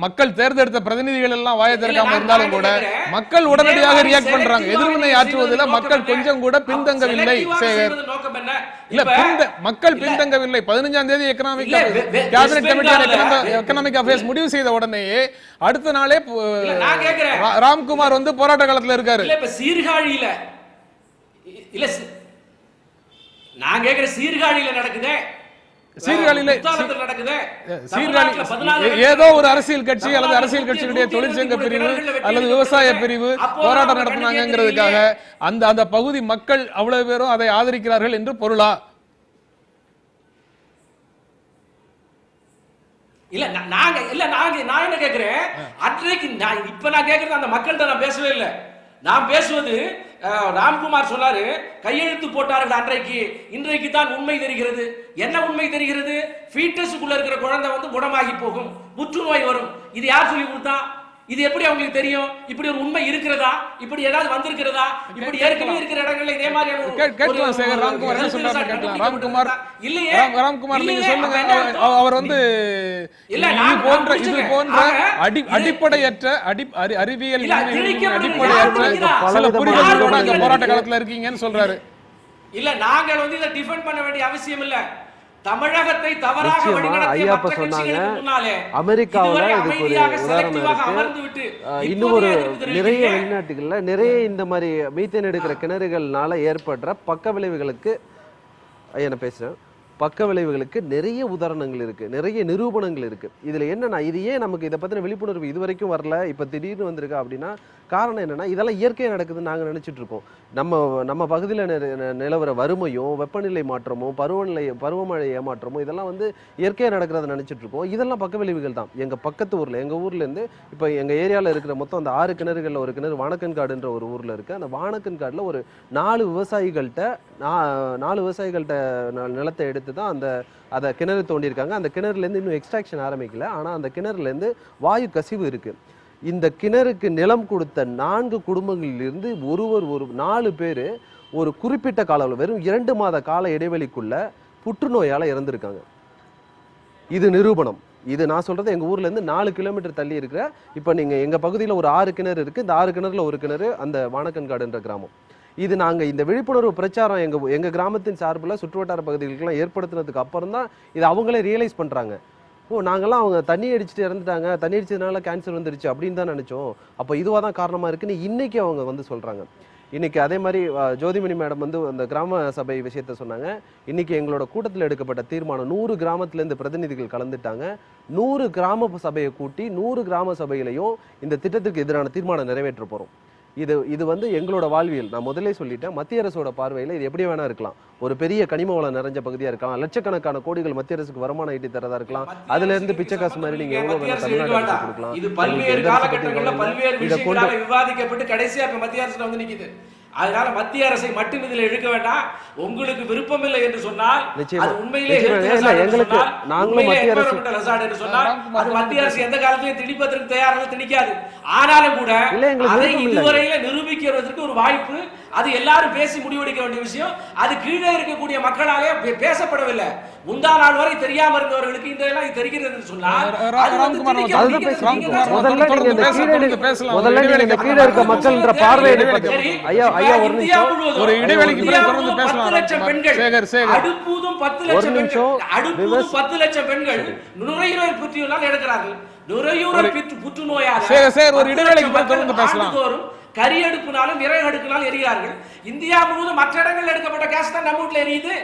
மக்கள் தேர்ந்தெடுத்த பிரதிநிதிகள் எல்லாம் வாயை திறக்காம இருந்தாலும் கூட மக்கள் உடனடியாக ரியாக்ட் பண்றாங்க. எதிர்வினை ஆற்றுவதில் மக்கள் கொஞ்சம் கூட பின்தங்கவில்லை. சேகர், இல்ல மக்கள் பின்தங்கவில்லை. 15ஆம் தேதி கேபினட் கமிட்டி எகனாமிக் அஃபேர்ஸ் முடிவு செய்த உடனேயே அடுத்த நாளே ராம்குமார் வந்து போராட்ட காலத்துல இருக்காரு. சீர்காழியில இல்ல, நான் கேக்குற சீர்காழியில நடக்குதே, ஏதோ ஒரு அரசியல் கட்சி அல்லது அரசியல் கட்சியினுடைய தொழிற்சங்க பிரிவு அல்லது விவசாய பிரிவு போராட்டம் நடத்தினாங்கிறதுக்காக அந்த பகுதி மக்கள் அவ்வளவு பேரும் அதை ஆதரிக்கிறார்கள் என்று பொருளா? இல்ல நான் என்ன கேக்குறேன், அன்றைக்கு இப்ப நான் கேக்குறது அந்த மக்கள்கிட்ட நான் பேசவே இல்லை. நான் பேசுவது ராம்குமார் சொன்னாரு, கையெழுத்து போட்டார்கள் அன்றைக்கு, இன்றைக்கு தான் உண்மை தெரிகிறது. என்ன உண்மை தெரிகிறது? ஃபீட்டஸுக்குள்ள இருக்கிற குழந்தை வந்து குணமாகி போகும், புற்றுநோய் வரும். இது யார் சொல்லி கொடுத்தா? இது எப்படி அவங்களுக்கு தெரியும்? இப்படி ஒரு உண்மை இருக்கிறதா? இப்படி ஏதாவது வந்திருக்கிறதா? இப்படி ஏற்கனவே இருக்கிற இடங்கள்ல இதே மாதிரி கேட்கலாம். சேகர், ராம்குமார் என்ன சொல்றாரு கேட்கலாம். ராம்குமார் நீங்க சொல்லுங்க. அவர் வந்து இது போன்ற அடிப்படையற்ற அறிவியல் அடிப்படையற்ற சில புரிதல்களோட அங்க போராட்ட காலத்துல இருக்கீங்கன்னு சொல்றாரு. இல்ல, நாங்கள் வந்து இதை டிஃபெண்ட் பண்ண வேண்டிய அவசியம் இல்ல. தமிழகத்தை தவறாக வழிநடத்திய மற்ற கட்சிகளுக்கு முன்னாலே அமெரிக்காவுல இதுக்கு ஒரு உதாரணம் இருக்கு. இன்னும் ஒரு நிறைய வெளிநாட்டுகள்ல நிறைய இந்த மாதிரி மீத்தேன் எடுக்கிற கிணறுகள்னால ஏற்படுற பக்க விளைவுகளுக்கு என்ன பேசுறேன் பக்க விளைவுகளுக்கு நிறைய உதாரணங்கள் இருக்கு, நிறைய நிரூபணங்கள் இருக்கு. இதுல என்னன்னா, இது ஏன் நமக்கு இதை பத்தின விழிப்புணர்வு இது வரைக்கும் வரல, இப்ப திடீர்னு வந்திருக்கா அப்படின்னா காரணம் என்னன்னா, இதெல்லாம் இயற்கையா நடக்குதுன்னு நாங்க நினைச்சிட்டு இருக்கோம். நம்ம பகுதியில் நிலவர வறுமையும் வெப்பநிலை மாற்றமும் பருவமழை ஏமாற்றமும் இதெல்லாம் வந்து இயற்கையா நடக்கிறத நினைச்சிட்டு இருக்கோம். இதெல்லாம் பக்க விளைவுகள் தான். எங்க பக்கத்து ஊர்ல, எங்க ஊர்ல இருந்து இப்ப எங்க ஏரியால இருக்கிற மொத்தம் அந்த 6 கிணறுகள்ல ஒரு கிணறு வானக்கன்காடுன்ற ஒரு ஊர்ல இருக்கு. அந்த வானக்கன்காடுல ஒரு 4 விவசாயிகள்கிட்ட நிலத்தை எடுத்து எடுத்து தான் அதை கிணறு தோண்டியிருக்காங்க. அந்த கிணறுலேருந்து இன்னும் எக்ஸ்ட்ராக்ஷன் ஆரம்பிக்கல. ஆனால் அந்த கிணறுலேருந்து வாயு கசிவு இருக்குது. இந்த கிணறுக்கு நிலம் கொடுத்த 4 குடும்பங்களிலிருந்து ஒரு 4 பேர் ஒரு குறிப்பிட்ட கால வெறும் 2 மாத கால இடைவெளிக்குள்ள புற்றுநோயால் இறந்துருக்காங்க. இது நிரூபணம். இது நான் சொல்றது எங்க ஊர்ல இருந்து 4 கிலோமீட்டர் தள்ளி இருக்கிற, இப்போ நீங்க எங்க பகுதியில் ஒரு 6 கிணறு இருக்கு. இந்த 6 கிணறுல ஒரு கிணறு அந்த வானக்கன்காடுன்ற கிராமம். இது நாங்க இந்த விழிப்புணர்வு பிரச்சாரம் எங்க கிராமத்தின் சார்பில் சுற்றுவட்டார பகுதிகளுக்கெல்லாம் ஏற்படுத்தினதுக்கு அப்புறம் தான் இது அவங்களே ரியலைஸ் பண்றாங்க. நாங்கெல்லாம் அவங்க தண்ணி அடிச்சுட்டு இறந்துட்டாங்க, தண்ணி அடிச்சதுனால கேன்சர் வந்துருச்சு அப்படின்னு தான் நினைச்சோம். அப்போ இதுவாக தான் காரணமா இருக்குன்னு இன்னைக்கு அவங்க வந்து சொல்றாங்க. இன்னைக்கு அதே மாதிரி ஜோதிமணி மேடம் வந்து அந்த கிராம சபை விஷயத்த சொன்னாங்க. இன்னைக்கு எங்களோட கூட்டத்தில் எடுக்கப்பட்ட தீர்மானம் 100 கிராமத்திலேருந்து பிரதிநிதிகள் கலந்துட்டாங்க. 100 கிராம சபையை கூட்டி 100 கிராம சபையிலையும் இந்த திட்டத்திற்கு எதிரான தீர்மானம் நிறைவேற்ற போறோம். இது வந்து எங்களோட வாழ்வியல். நான் முதலே சொல்லிட்டேன், மத்திய அரசோட பார்வையில் இது எப்படி வேணா இருக்கலாம். ஒரு பெரிய கனிம வளம் நிறைஞ்ச பகுதியா இருக்கலாம், லட்சக்கணக்கான கோடிகள் மத்திய அரசுக்கு வருமானம் ஈட்டி தரதா இருக்கலாம். அதுல இருந்து பிச்சை காசு மாதிரி நீங்க எவ்வளவு வேணா தமிழ்நாடு அரசு கொடுக்கலாம். இது பல்வேறு காலகட்டங்களில் பல்வேறு விஷயங்களால விவாதிக்கப்பட்டு கடைசியா மத்திய அரசு வந்து நிக்குது. அதனால மத்திய அரசை மட்டும் இதில் இழுக்க வேண்டாம். உங்களுக்கு விருப்பம் இல்லை என்று சொன்னால் அது உண்மையிலே எங்களுக்கு நாங்களும் மத்திய அரசு எந்த காலத்திலும் திணிப்பதற்கு தயாராக திணிக்காது. ஆனாலும் கூட அதை இதுவரையில நிரூபிக்கிறதுக்கு ஒரு வாய்ப்பு, அது எல்லாரும் பேசி முடிவெடுக்க வேண்டிய விஷயம். அது கீழே இருக்கக்கூடிய மக்களாலே பேசப்படவில்லை. முந்தா நாள் வரை தெரியாம இருந்தவர்களுக்கு இந்த எல்லாம் தெரிகிறது என்று சொன்னால் ஒரு இடைவெளிக்கு பிறகு தொடர்ந்து பேசலாம். 10 லட்சம் பெண்கள் அடுப்பூதும் 10 லட்சம் பெண்கள் அடுப்பூதும் 10 லட்சம் பெண்கள் நுரையீரல் புற்றுநோயால் எடுக்கிறார்கள். நுரையீரல் புற்றுநோயால் ஒரு இடைவெளிக்கு பிறகு தொடர்ந்து பேசலாம். கரி அடுப்புனாலும் விறகு அடுப்புனாலும் எரிகிறார்கள். இந்தியா முழுவதும் மற்ற இடங்கள் எடுக்கப்பட்ட கேஸ் தான் நம்ம வீட்டுல எரியுது.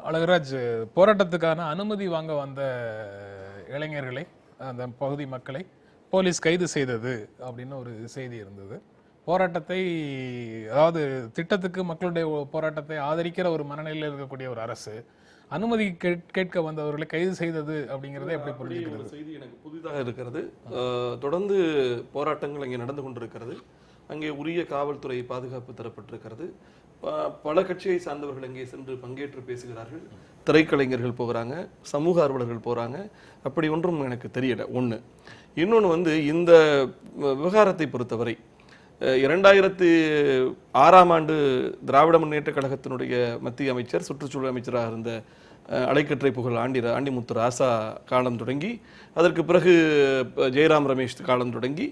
அழகராஜ், போராட்டத்துக்கான அனுமதி வாங்க வந்த இளைஞர்களை, அந்த பகுதி மக்களை போலீஸ் கைது செய்தது அப்படின்னு ஒரு செய்தி இருந்தது. போராட்டத்தை, அதாவது திட்டத்துக்கு மக்களுடைய போராட்டத்தை ஆதரிக்கிற ஒரு மனநிலையில் இருக்கக்கூடிய ஒரு அரசு அனுமதி கேட்க வந்தவர்களை கைது செய்தது அப்படிங்கறத எப்படி புரிஞ்சுக்கிறது? செய்தி எனக்கு புதிதாக இருக்கிறது. தொடர்ந்து போராட்டங்கள் அங்கே நடந்து கொண்டிருக்கிறது. அங்கே உரிய காவல்துறை பாதுகாப்பு தரப்பட்டிருக்கிறது. பல கட்சியை சார்ந்தவர்கள் அங்கே சென்று பங்கேற்று பேசுகிறார்கள். திரைக்கலைஞர்கள் போகிறாங்க, சமூக ஆர்வலர்கள் போகிறாங்க. அப்படி ஒன்றும் எனக்கு தெரியல. ஒன்று. இன்னொன்று வந்து இந்த விவகாரத்தை பொறுத்தவரை 2006ஆம் ஆண்டு திராவிட முன்னேற்ற கழகத்தினுடைய மத்திய அமைச்சர், சுற்றுச்சூழல் அமைச்சராக இருந்த அலைக்கற்றை புகழ் ஆண்டிமுத்து ராசா காலம் தொடங்கி, அதற்கு பிறகு ஜெயராம் ரமேஷ் காலம் தொடங்கி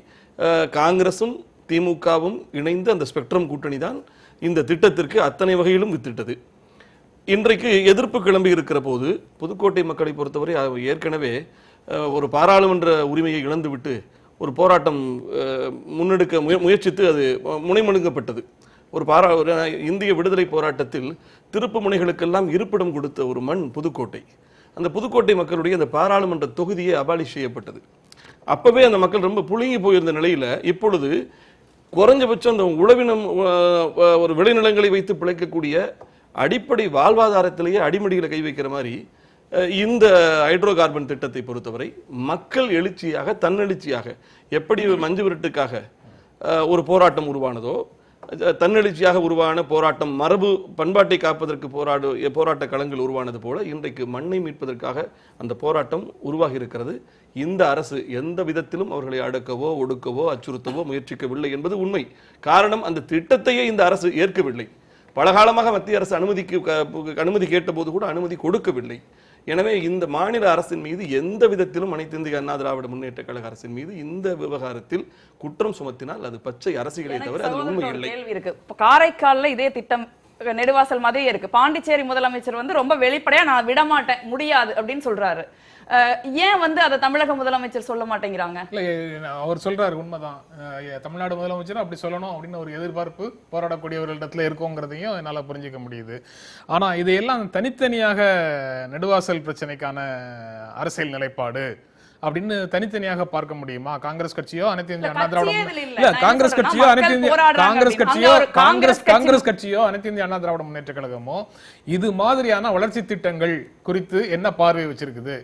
காங்கிரசும் திமுகவும் இணைந்து அந்த ஸ்பெக்ட்ரம் கூட்டணி தான் இந்த திட்டத்திற்கு அத்தனை வகையிலும் வித்திட்டது. இன்றைக்கு எதிர்ப்பு கிளம்பி இருக்கிற போது புதுக்கோட்டை மக்களை பொறுத்தவரை ஏற்கனவே ஒரு பாராளுமன்ற உரிமையை இழந்துவிட்டு ஒரு போராட்டம் முன்னெடுக்க முயற்சித்து அது முனைமழுங்கப்பட்டது. ஒரு இந்திய விடுதலை போராட்டத்தில் திருப்பு முனைகளுக்கெல்லாம் இருப்பிடம் கொடுத்த ஒரு மண் புதுக்கோட்டை. அந்த புதுக்கோட்டை மக்களுடைய அந்த பாராளுமன்ற தொகுதியே அபாலிஷ் செய்யப்பட்டது. அப்பவே அந்த மக்கள் ரொம்ப புழுங்கி போயிருந்த நிலையில இப்பொழுது குறைஞ்சபட்சம் அந்த உழவினம் ஒரு விளைநிலங்களை வைத்து பிழைக்கக்கூடிய அடிப்படை வாழ்வாதாரத்திலேயே அடிமடிகளை கை வைக்கிற மாதிரி இந்த ஹைட்ரோ கார்பன் திட்டத்தை பொறுத்தவரை மக்கள் எழுச்சியாக, தன்னெழுச்சியாக, எப்படி மஞ்சு விரட்டுக்காக ஒரு போராட்டம் உருவானதோ, தன்னெழுச்சியாக உருவான போராட்டம் மரபு பண்பாட்டை காப்பதற்கு போராட்ட களங்கள் உருவானது போல இன்றைக்கு மண்ணை மீட்பதற்காக அந்த போராட்டம் உருவாகி இருக்கிறது. இந்த அரசு எந்த விதத்திலும் அவர்களை அடக்கவோ ஒடுக்கவோ அச்சுறுத்தவோ முயற்சிக்கவில்லை என்பது உண்மை. காரணம், அந்த திட்டத்தையே இந்த அரசு ஏற்கவில்லை. பலகாலமாக மத்திய அரசு அனுமதி கேட்டபோது கூட அனுமதி கொடுக்கவில்லை. எனவே இந்த மாநில அரசின் மீது எந்த விதத்திலும் அனைத்து இந்திய அண்ணா திராவிட முன்னேற்ற கழக அரசின் மீது இந்த விவகாரத்தில் குற்றம் சுமத்தினால் அது பச்சை அரசியலை தவிர அது உண்மை இல்லை. காரைக்கால்ல இதே திட்டம் நெடுவாசல் மாதிரியே இருக்கு. பாண்டிச்சேரி முதலமைச்சர் வந்து ரொம்ப வெளிப்படையா நான் விட மாட்டேன், முடியாது அப்படின்னு சொல்றாரு. ஏன் வந்து அதை தமிழக முதலமைச்சர் சொல்ல மாட்டேங்கிறாங்க? இல்ல, அவர் சொல்றாரு உண்மைதான். தமிழ்நாடு முதலமைச்சர் அப்படி சொல்லணும் அப்படின்னு ஒரு எதிர்பார்ப்பு போராடக்கூடியவர்களிடத்துல இருக்குங்கிறதையும் என்னால புரிஞ்சுக்க முடியுது. ஆனா இதையெல்லாம் தனித்தனியாக நெடுவாசல் பிரச்சனைக்கான அரசியல் நிலைப்பாடு அப்படின்னு தனித்தனியாக பார்க்க முடியுமா? காங்கிரஸ் கட்சியோ அனைத்து இந்திய அண்ணா திராவிட காங்கிரஸ் கட்சியோ அனைத்து இந்திய அண்ணா திராவிட முன்னேற்ற கழகமோ இது மாதிரியான வளர்ச்சி திட்டங்கள் குறித்து என்ன பார்வை வச்சிருக்குது?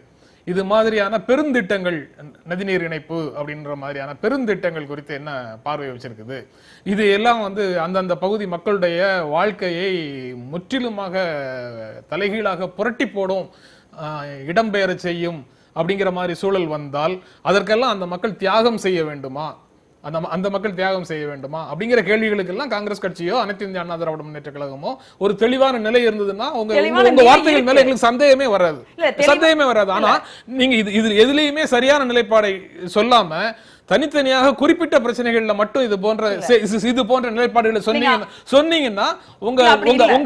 இது மாதிரியான பெருந்திட்டங்கள், நதிநீர் இணைப்பு அப்படின்ற மாதிரியான பெருந்திட்டங்கள் குறித்து என்ன பார்வை வச்சிருக்குது? இது எல்லாம் வந்து அந்தந்த பகுதி மக்களுடைய வாழ்க்கையை முற்றிலுமாக தலைகீழாக புரட்டி போடும், இடம்பெயர செய்யும் அப்படிங்கிற மாதிரி சூழல் வந்தால் அதற்கெல்லாம் அந்த மக்கள் தியாகம் செய்ய வேண்டுமா? அந்த மக்கள் தியாகம் செய்ய வேண்டுமா அப்படிங்கிற கேள்விகளுக்கு எல்லாம் காங்கிரஸ் கட்சியோ அனைத்து இந்திய அண்ணா திராவிட முன்னேற்ற கழகமோ ஒரு தெளிவான நிலை இருந்ததுன்னா உங்க வார்த்தைகள் மேல எங்களுக்கு சந்தேகமே வராது. ஆனா நீங்க இது எதுலயுமே சரியான நிலைப்பாடை சொல்லாம தனித்தனியாக குறிப்பிட்ட பிரச்சனைகள்ல மட்டும் இது போன்ற நிலைப்பாடுகளை சொன்னீங்கன்னா உங்க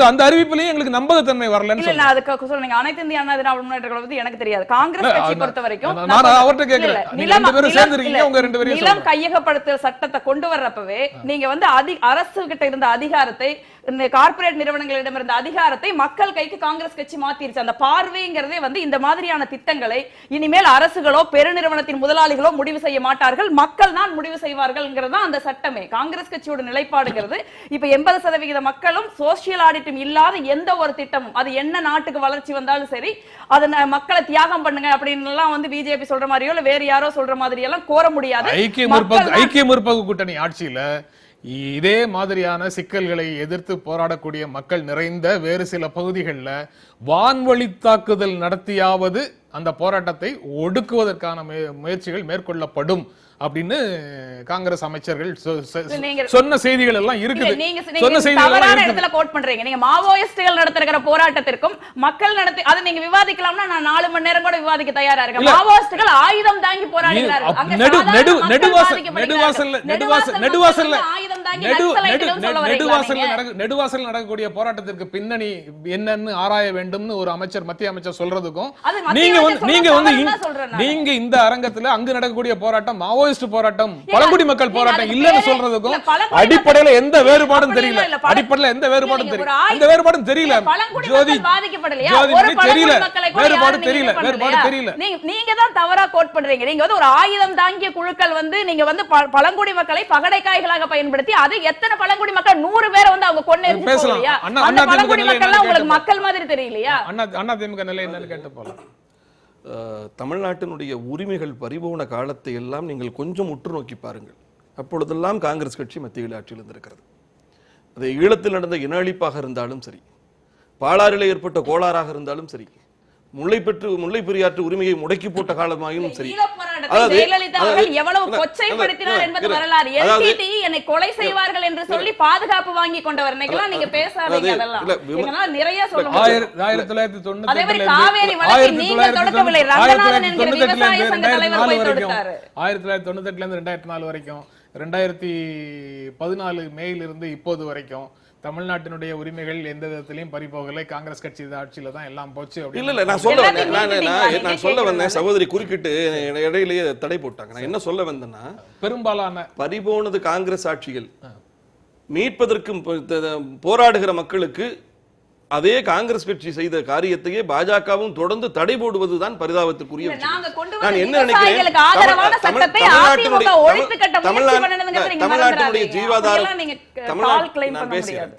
அந்த அறிவிப்பிலேயே எங்களுக்கு நம்பகத்தன்மை வரலன்னு சொல்லுங்க. அதுக்கு சொல்லுங்க அனைத்து இந்திய அண்ணா திராவிட முன்னேற்ற கழகத்தை எனக்கு தெரியாது. காங்கிரஸ் கட்சி பொறுத்த வரைக்கும் நான் அவர்ட்ட கேக்குறேன், நீங்க ரெண்டு பேரும் சேர்ந்துருக்கீங்க, உங்க ரெண்டு பேரும் நிலம் கையகப்படுத்தல் சட்டத்தை கொண்டு வர்றப்பவே நீங்க வந்து அரசு கிட்ட இருந்த அதிகாரத்தை, கார்ப்பரேட் நிறுவனங்களிடம் இருந்த அதிகாரத்தை மக்கள் கைக்கு காங்கிரஸ் கட்சி மாத்திருச்சு. அந்த பார்வைங்கிறதே வந்து இந்த மாதிரியான திட்டங்களை இனிமேல் அரசுகளோ பெருநிறுவனத்தின் முதலாளிகளோ முடிவு செய்ய மாட்டார்கள், மக்கள் தான் முடிவு செய்வார்கள்ங்கிறது அந்த சட்டமே. காங்கிரஸ் கட்சியோட நிலைப்பாடுங்கிறது இப்ப 80% மக்களும் சோசியல் ஆடிட்டும் இல்லாத எந்த ஒரு திட்டமும், அது என்ன நாட்டுக்கு வளர்ச்சி வந்தாலும் சரி, அதை மக்களை தியாகம் பண்ணுங்க அப்படின்னு எல்லாம் வந்து பிஜேபி சொல்ற மாதிரியோ இல்ல வேற யாரோ சொல்ற மாதிரி எல்லாம் கோர முடியாது. ஐக்கிய முற்போக்கு கூட்டணி ஆட்சியில இதே மாதிரியான சிக்கல்களை எதிர்த்து போராடக்கூடிய மக்கள் நிறைந்த வேறு சில பகுதிகளில் வான்வழி தாக்குதல் நடத்தியாவது அந்த போராட்டத்தை ஒடுக்குவதற்கான முயற்சிகள் மேற்கொள்ளப்படும் அப்படின்னு காங்கிரஸ் அமைச்சர்கள் சொன்ன செய்திகள் எல்லாம் இருக்குது. நீங்க மாவோயிஸ்டுகள் நடத்துகிற போராட்டத்திற்கும் மக்கள் நடத்தி அதை நீங்க விவாதிக்கலாம்னா நான் 4 மணி நேரம் கூட விவாதிக்க தயாரா இருக்கேன். மாவோயிஸ்டுகள் ஆயுதம் தாங்கி போராடுகிறார்கள். நெடுவாசல் நடக்கக்கூடிய போராட்டத்திற்கு பின்னணி என்னன்னு ஆராய வேண்டும்னு ஒரு அமைச்சர், மத்திய அமைச்சர் சொல்றதுக்கும் நீங்க இந்த அரங்கத்துல அங்கு நடக்கக்கூடிய போராட்டம் மாவோயிஸ்ட் போராட்டம், பழங்குடி மக்கள் போராட்டம் இல்லன்னு சொல்றதுக்கும் அடிப்படையில எந்த வேறுபாடும் தெரியல. ஜோதி தெரியல. நீங்க தான் தவறா கோட் பண்றீங்க. நீங்க வந்து ஒரு ஆயுதம் தாங்கிய குழுக்கள் வந்து நீங்க வந்து பழங்குடி மக்களை பகடைக்காய்களாக பயன்படுத்தி அது எத்தனை பழங்குடி மக்கள் 100 பேரை வந்து அவங்க கொண்டு பேசலையா? அந்த பழங்குடி மக்கள் உங்களுக்கு மக்கள் மாதிரி தெரியலையா? அண்ணா திமுக நிலை என்னன்னு கேட்டு போலாம். தமிழ்நாட்டினுடைய உரிமைகள் பறிபோன காலத்தை எல்லாம் நீங்கள் கொஞ்சம் உற்று நோக்கி பாருங்கள். அப்பொழுதெல்லாம் காங்கிரஸ் கட்சி மத்தியில் ஆட்சியில் இருந்திருக்கிறது. அது ஈழத்தில் நடந்த இன அழிப்பாக இருந்தாலும் சரி, பாலாறில் ஏற்பட்ட கோளாறாக இருந்தாலும் சரி, முல்லை பெரியாற்று உரிமையை முடக்கி போட்ட காலமாயும் சரி, கொலை செய்வார்கள் என்று சொல்லி பாதுகாப்பு வாங்கி கொண்டவர் நீங்க பேசாதீங்க. காவேரி வழக்கை நீங்க தொடக்கவில்லை, ரங்கநாதன் என்கிற விவசாய சங்க தலைவர் போய் தொடுத்தாரு. 1998 இருந்து 2004 வரைக்கும், 2014 மேயிலிருந்து இப்போது வரைக்கும் தமிழ்நாட்டினுடைய உரிமைகள் எந்த விதத்திலையும் பறிபோகலை. காங்கிரஸ் கட்சி ஆட்சியில தான் எல்லாம் போச்சு. இல்ல நான் சொல்ல வந்தேன், சகோதரி குறுக்கிட்டு இடையிலேயே தடை போட்டாங்க. நான் என்ன சொல்ல வந்தேன்னா, பெரும்பாலான பறிபோனது காங்கிரஸ் ஆட்சிகள், மீட்பதற்கு போராடுகிற மக்களுக்கு அதே காங்கிரஸ் கட்சி செய்த காரியத்தையே பாஜகவும் தொடர்ந்து தடை போடுவதுதான் பரிதாபத்திற்குரிய விஷயம். நான் என்ன நினைக்கிறேன்,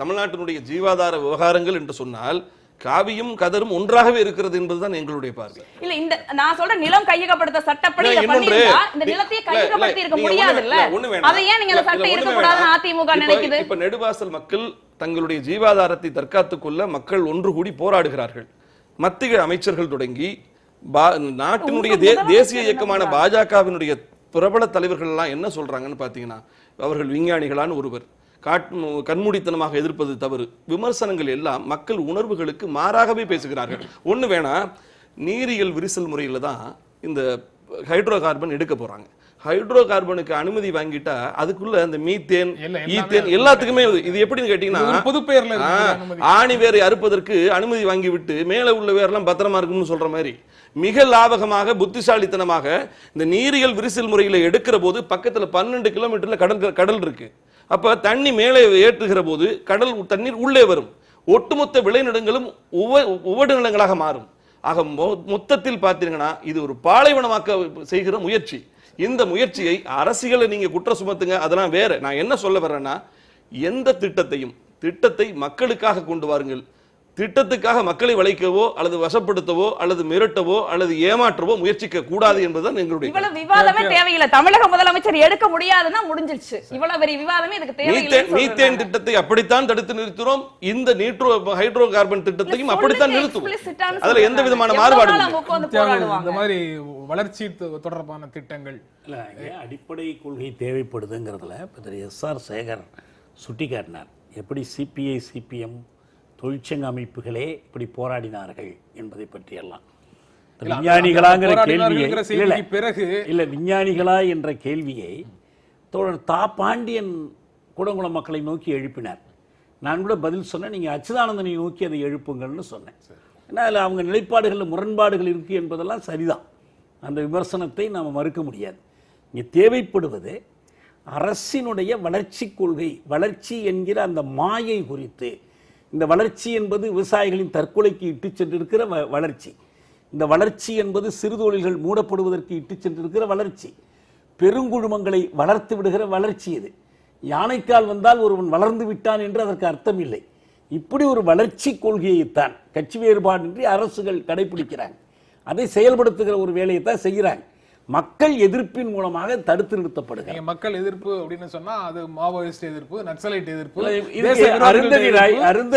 தமிழ்நாட்டினுடைய ஜீவாதார விவகாரங்கள் என்று சொன்னால் காவியும் கதரும் ஒன்றாகவே இருக்கிறது என்பதுதான் எங்களுடைய பார்வை. இல்ல இந்த நான் சொல்ற நிலம் கையகப்படுத்த சட்டப்படி பண்ணிருந்தா இந்த நிலத்தை கையகப்படுத்தி இருக்க முடியாதுல்ல. அத ஏன் நீங்க அந்த சட்டம் இருக்க கூடாதுன்னு அதிமுக நினைக்குது? இப்ப நெடுவாசல் மக்கள் தங்களுடைய ஜீவாதாரத்தை தற்காத்துக் கொள்ள மக்கள் ஒன்று கூடி போராடுகிறார்கள். மத்திய அமைச்சர்கள் தொடங்கி நாட்டினுடைய தேசிய இயக்கமான பாஜகவினுடைய பிரபல தலைவர்கள் எல்லாம் என்ன சொல்றாங்கன்னு பாத்தீங்கன்னா, அவர்கள் விஞ்ஞானிகளான ஒருவர் கண்மூடித்தனமாக எதிர்ப்பது தவறு, விமர்சனங்கள் எல்லாம் மக்கள் உணர்வுகளுக்கு மாறாகவே பேசுகிறார்கள். ஒண்ணு வேணா, நீரியல் விரிசல் முறையில தான் இந்த ஹைட்ரோ கார்பன் எடுக்க போறாங்க. ஹைட்ரோ கார்பனுக்கு அனுமதி வாங்கிட்டா அதுக்குள்ள அந்த மீத்தேன், ஈத்தேன் எல்லாத்துக்குமே இது எப்படின்னு கேட்டீங்கன்னா, ஆணி வேரை அறுப்பதற்கு அனுமதி வாங்கி விட்டு மேல உள்ள வேரெல்லாம் பத்திரமா இருக்கும்னு சொல்ற மாதிரி மிக லாபகமாக புத்திசாலித்தனமாக இந்த நீரியல் விரிசல் முறையில எடுக்கிற போது பக்கத்துல 12 கிலோமீட்டர்ல கடல் இருக்கு. அப்ப தண்ணி மேலே ஏற்றுகிற போது கடல் தண்ணீர் உள்ளே வரும். ஒட்டுமொத்த விளைநிலங்களும் உவடு நிலங்களாக மாறும். ஆக மொத்தத்தில் பார்த்தீங்கன்னா இது ஒரு பாலைவனமாக்க செய்கிற முயற்சி. இந்த முயற்சியை அரசியலை நீங்க குற்ற சுமத்துங்க, அதெல்லாம் வேற. நான் என்ன சொல்ல வர்றேன்னா, எந்த திட்டத்தை மக்களுக்காக கொண்டு வாருங்கள். திட்டத்துக்காக மக்களை வளைக்கவோ அல்லது வசப்படுத்தவோ அல்லது மிரட்டவோ அல்லது ஏமாற்றவோ முயற்சிக்க கூடாது என்பதுதான் எங்களுடைய இவ்வளவு விவாதமே தேவையில்லை. தமிழக முதலமைச்சர் எடுக்க முடியாதுன்னா முடிஞ்சிருச்சு. இவ்வளவு பெரிய விவாதமே இதுக்கு தேவையில்லை. மீத்தேன் திட்டத்தை அப்படித்தான் தடுத்து நிறுத்துறோம். இந்த ஹைட்ரோ கார்பன் திட்டத்தையும் அப்படித்தான் நிறுத்துவோம். அதுல எந்த விதமான மாறுபாடும் இந்த மாதிரி வளர்ச்சி தொடர்பான திட்டங்கள் அடிப்படை கொள்கை தேவைப்படுதுங்கிறதுல திரு எஸ்.ஆர். சேகர் சுட்டிக்காட்டினார். எப்படி சிபிஐ சிபிஎம் தொழிற்சங்க அமைப்புகளே இப்படி போராடினார்கள் என்பதை பற்றியெல்லாம். விஞ்ஞானிகளாங்கிற கேள்வியை பிறகு இல்ல விஞ்ஞானிகளா என்ற கேள்வியை தோழர் தா. பாண்டியன் கூடங்குளம் மக்களை நோக்கி எழுப்பினார். நான் கூட பதில் சொன்னேன், நீங்க அச்சுதானந்தனை நோக்கி அதை எழுப்புங்கள்னு சொன்னேன். ஏன்னா அதில் அவங்க நிலைப்பாடுகளில் முரண்பாடுகள் இருக்கு என்பதெல்லாம் சரிதான். அந்த விமர்சனத்தை நாம் மறுக்க முடியாது. இங்கே தேவைப்படுவது அரசினுடைய வளர்ச்சி கொள்கை, வளர்ச்சி என்கிற அந்த மாயை குறித்து. இந்த வளர்ச்சி என்பது விவசாயிகளின் தற்கொலைக்கு இட்டு சென்றிருக்கிற வளர்ச்சி. இந்த வளர்ச்சி என்பது சிறு தொழில்கள் மூடப்படுவதற்கு இட்டு சென்றிருக்கிற வளர்ச்சி. பெருங்குழுமங்களை வளர்த்து விடுகிற வளர்ச்சி இது. யானைக்கால் வந்தால் ஒருவன் வளர்ந்து விட்டான் என்று அதற்கு அர்த்தம் இல்லை. இப்படி ஒரு வளர்ச்சி கொள்கையைத்தான் கட்சி வேறுபாடின்றி அரசுகள் கடைபிடிக்கிறாங்க. அதை செயல்படுத்துகிற ஒரு வேலையை தான் செய்கிறாங்க. மக்கள் எதிர்ப்பின் மூலமாக தடுத்து நிறுத்தப்படுகிறது. மக்கள் எதிர்ப்பு அப்படின்னு சொன்னா அது மாவோயிஸ்ட் எதிர்ப்பு, நக்சலைட் எதிர்ப்பு,